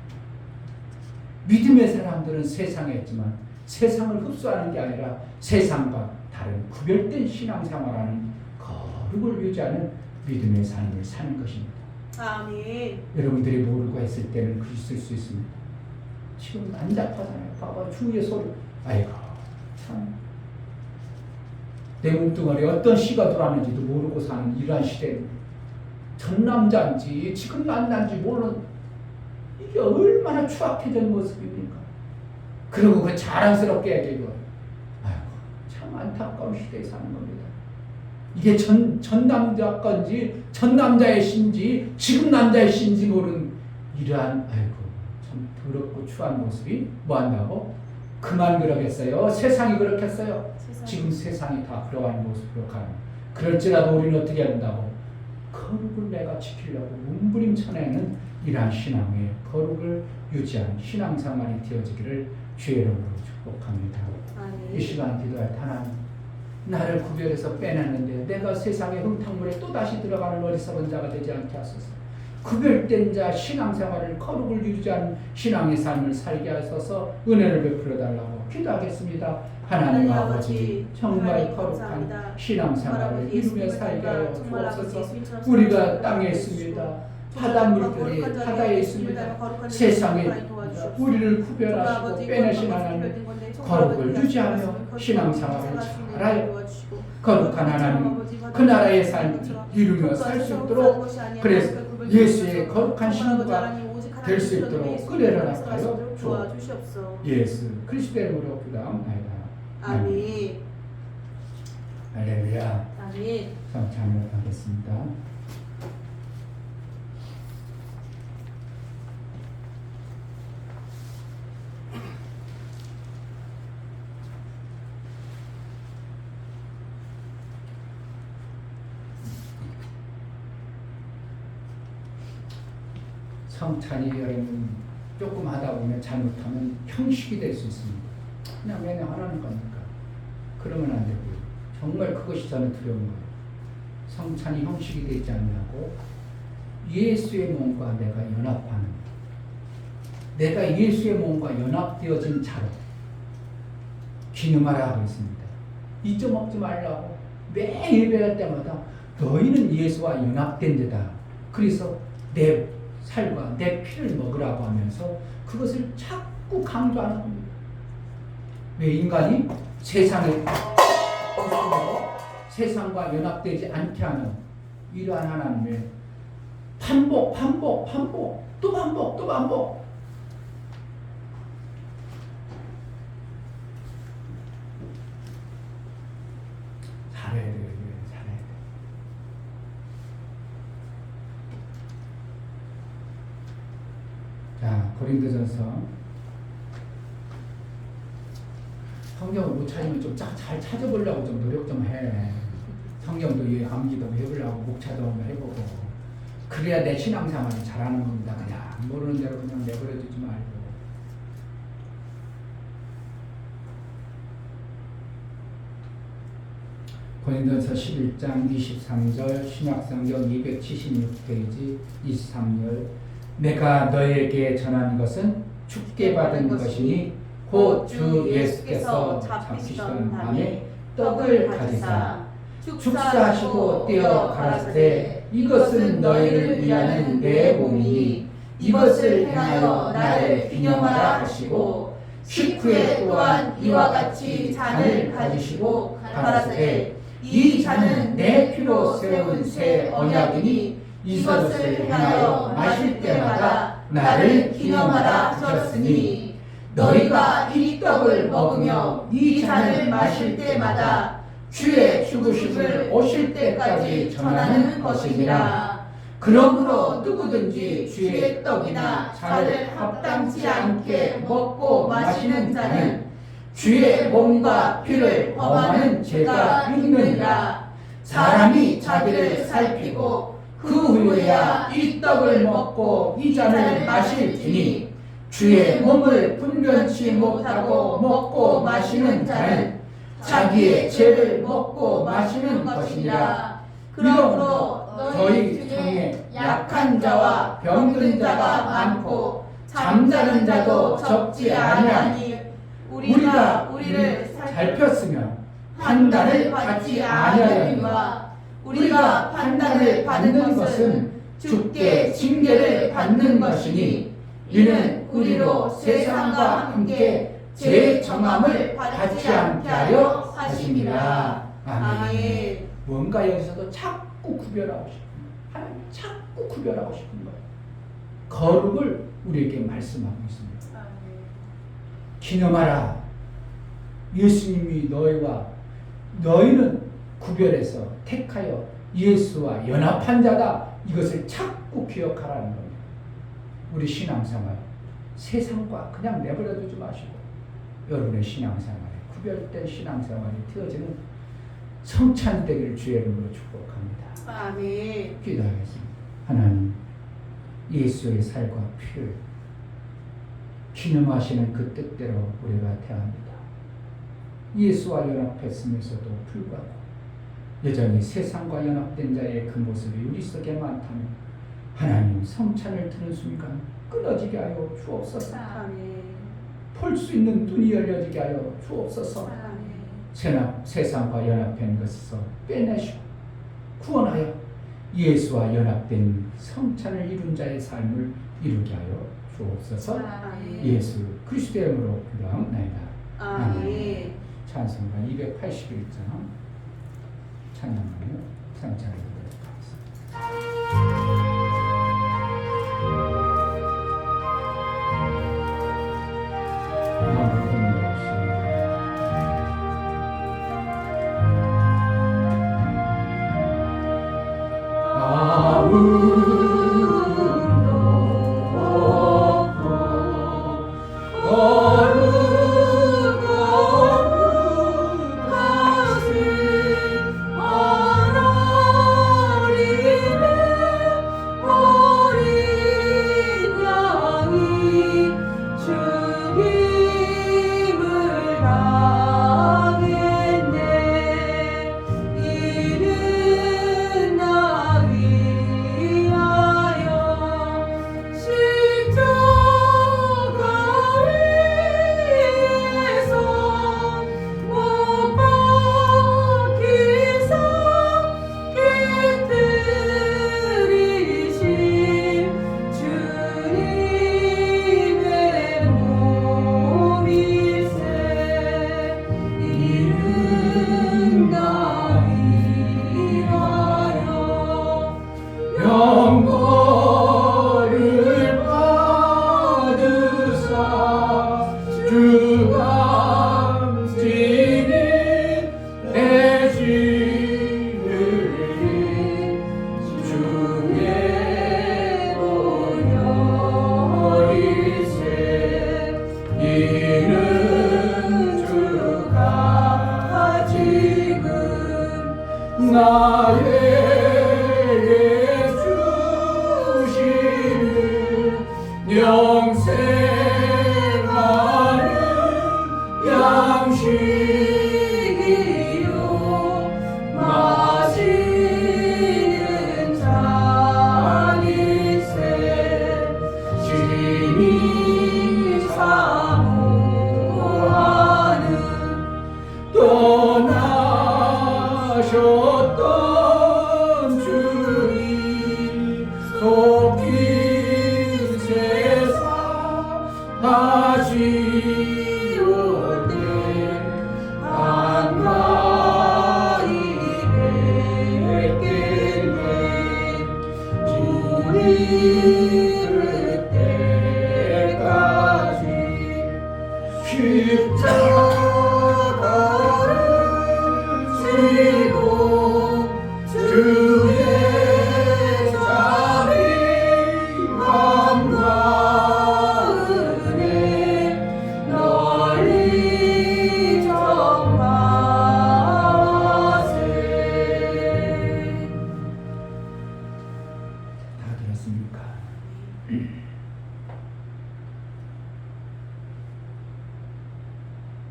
믿음의 사람들은 세상에 있지만 세상을 흡수하는 게 아니라 세상과 다른 구별된 신앙생활하는 거룩을 유지하는 믿음의 삶을 사는 것입니다. 아멘. 여러분들이 모르고 했을 때는 그 있을 수 있습니다. 지금 난잡하잖아요. 봐봐 주위의 소리. 아이고 참. 내 몸뚱아리에 어떤 씨가 들어왔는지도 모르고 사는 이러한 시대입니다. 전 남자인지 지금 만난지 모르는 이게 얼마나 추악해진 모습입니까? 그리고 그 자랑스럽게 얘기해요. 아이고 참 안타까운 시대에 사는 겁니다. 이게 전 남자 건지 전 남자의 신지 지금 남자의 신지 모르는 이러한 아이고 참 더럽고 추한 모습이 뭐 한다고? 그만 그러겠어요? 세상이 그렇겠어요? 세상에. 지금 세상이 다 그러한 모습으로 가는. 그럴지라도 우리는 어떻게 한다고? 거룩을 내가 지키려고 몸부림쳐내는 이러한 신앙의 거룩을 유지하는 신앙생활이 되어지기를 주의 이름으로 축복합니다. 이 시간 기도할 때 하나님, 나를 구별해서 빼냈는데 내가 세상의 흙탕물에 또다시 들어가는 어리석은 자가 되지 않게 하소서. 구별된 자 신앙생활을 거룩을 유지하는 신앙의 삶을 살게 하소서 은혜를 베풀어 달라고 기도하겠습니다. 하나님 아버지, 정말 거룩한 신앙생활을 이루며 살게 하여 주옵소서. 우리가 땅에 있습니다. 바닷물들이 바다에 있습니다. 세상에 우리를 구별하시고 빼내신 하나님, 거룩을 유지하며 신앙생활을 잘하여 거룩한 하나님, 그 나라의 삶을 이루며 살 수 있도록, 그래서 예수의 거룩한 신부가 될 수 있도록 끌어라 하여 주옵소서. 예수 그리스도의 이름으로 기도합니다. 아멘. 할렐루야. 아멘. 성찬하겠습니다. 성찬이 여러분 조금 하다 보면 잘못하면 형식이 될 수 있습니다. 그냥 매년 하라는 거니까. 그러면 안 되고요. 정말 그것이 저는 두려운 거예요. 성찬이 형식이 되지 않냐고 예수의 몸과 내가 연합하는, 내가 예수의 몸과 연합되어진 자로 기념하라 하고 있습니다. 잊어먹지 말라고 매 예배할 때마다 너희는 예수와 연합된 자다. 그래서 내 살과 내 피를 먹으라고 하면서 그것을 자꾸 강조하는 겁니다. 왜 인간이 세상과 연합되지 않게 하는 이러한 하나님의 반복, 또 반복. 잘해야 돼요. 잘해야 돼요. 자, 고린도전서. 성경을 못 찾으면 좀 잘 찾아보려고 좀 노력 좀 해. 성경도 암기도 해보려고 목차도 해보고. 그래야 내 신앙생활을 잘하는 겁니다. 그냥 모르는 대로 그냥 내버려두지 말고. 고린도서 11장 23절 신약성경 276페이지 23절 내가 너에게 전한 것은 주께 받은 것이니 곧 주 예수께서 잡히시던 밤에 떡을 가지사 축사하시고 떼어 가라사대 이것은 너희를 위하는 내 몸이니 이것을 행하여 나를 기념하라 하시고 식후에 또한 이와 같이 잔을 가지시고 가라사대 이 잔은 내 피로 세운 새 언약이니 이것을 행하여 마실 때마다 나를 기념하라 하셨으니 너희가 이 떡을 먹으며 이 잔을 마실 때마다 주의 죽으심을 오실 때까지 전하는 것이니라. 그러므로 누구든지 주의 떡이나 잔을 합당치 않게 먹고 마시는 자는 주의 몸과 피를 범하는 죄가 있느니라. 사람이 자기를 살피고 그 후에야 이 떡을 먹고 이 잔을 마실지니 주의 몸을 분별치 못하고 먹고 마시는 자는 자기의 죄를 먹고 마시는 것이니라. 그러므로 너희 중에 약한 자와 병든 자가 많고 잠자는 자도 적지 아니하니 우리를 살폈으면 판단을 받지 아니하려니와 우리가 판단을 받는 것은 주께 징계를 받는 것이니 이는 우리로 세상과 함께 죄의 정함을 받지 않게 하려 하심이라. 아멘. 뭔가 여기서도 자꾸 구별하고 싶은 거예요. 하나님 자꾸 구별하고 싶은 거예요. 거룩을 우리에게 말씀하고 있습니다. 아멘. 기념하라. 예수님이 너희는 구별해서 택하여 예수와 연합한 자다. 이것을 자꾸 기억하라는 겁니다. 우리 신앙생활 세상과 그냥 내버려두지 마시고 여러분의 신앙생활에 구별된 신앙생활이 되어지는 성찬 되기를 주의 이름으로 축복합니다. 아멘. 기도하겠습니다. 하나님, 예수의 살과 피를 기념하시는 그 뜻대로 우리가 대합니다. 예수와 연합했음에서도 불구하고 여전히 세상과 연합된 자의 그 모습이 우리 속에 많다면 하나님, 성찬을 드는 순간 끊어지게 하여 주옵소서. 아멘. 볼 수 있는 눈이 열려지게 하여 주옵소서. 아멘. 세상과 연합한 것에서 빼내시고 구원하여 예수와 연합된 성찬을 이룬 자의 삶을 이루게 하여 주옵소서. 아멘. 예수 그리스도의 이름으로 기도하옵나이다. 아멘. 찬송가 281장 찬양하며 성찬을 드리도록 하겠습니다.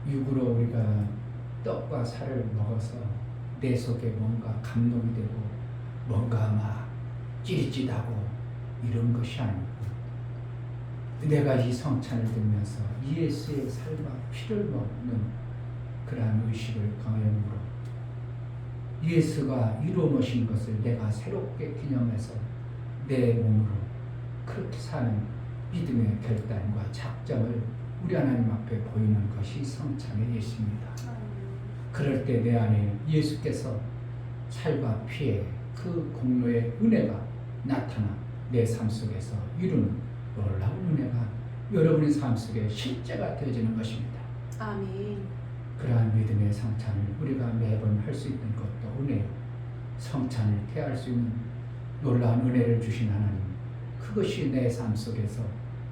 육으로 우리가 떡과 살을 먹어서 내 속에 뭔가 감동이 되고 뭔가 막 찌릿찌릿하고 이런 것이 아니고 내가 이 성찬을 들면서 예수의 살과 피를 먹는 그러한 의식을 강연으로 예수가 이루어 놓으신 것을 내가 새롭게 기념해서 내 몸으로 그렇게 사는 믿음의 결단과 작정을 우리 하나님 앞에 보이는 것이 성찬의 예수입니다. 그럴 때 내 안에 예수께서 살과 피의 그 공로의 은혜가 나타나 내 삶 속에서 이루는 놀라운 은혜가 여러분의 삶 속에 실제가 되어지는 것입니다. 아멘. 그러한 믿음의 성찬을 우리가 매번 할 수 있는 것도 은혜요. 성찬을 태할 수 있는 놀라운 은혜를 주신 하나님, 그것이 내 삶 속에서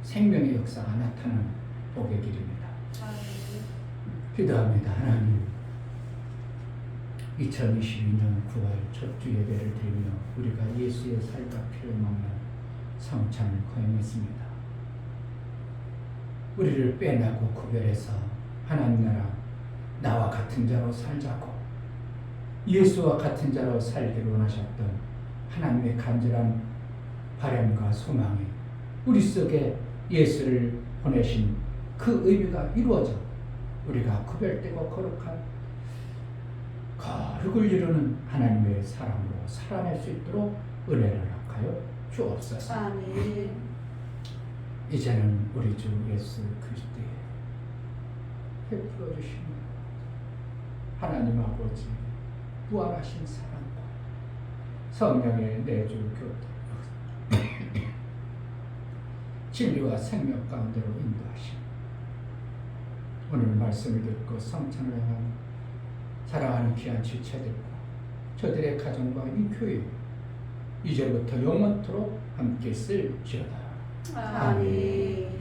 생명의 역사가 나타나는 복의 길입니다. 아멘. 기도합니다. 하나님, 2022년 9월 첫 주 예배를 드리며 우리가 예수의 살과 피를 먹는 성찬을 거행했습니다. 우리를 빼내고 구별해서 하나님 나라 나와 같은 자로 살자고 예수와 같은 자로 살기를 원하셨던 하나님의 간절한 바람과 소망이 우리 속에 예수를 보내신 그 의미가 이루어져 우리가 구별되고 거룩한 거룩을 이루는 하나님의 사람으로 살아낼 수 있도록 은혜를 허락하여 주옵소서. 아멘. 이제는 우리 주 예수 그리스도의 베풀어 주신 하나님 아버지 부활하신 사랑과 성령의 내주 교통 진리와 생명 가운데로 인도하심. 오늘 말씀을 듣고 성찬을 향한 사랑하는 귀한 지체들과 저들의 가정과 이 교회 이제부터 영원토록 함께 쓸지어다. 아멘.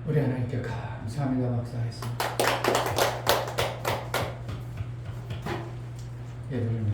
우리 하나님께 감사합니다. 박사했습니다. 예배를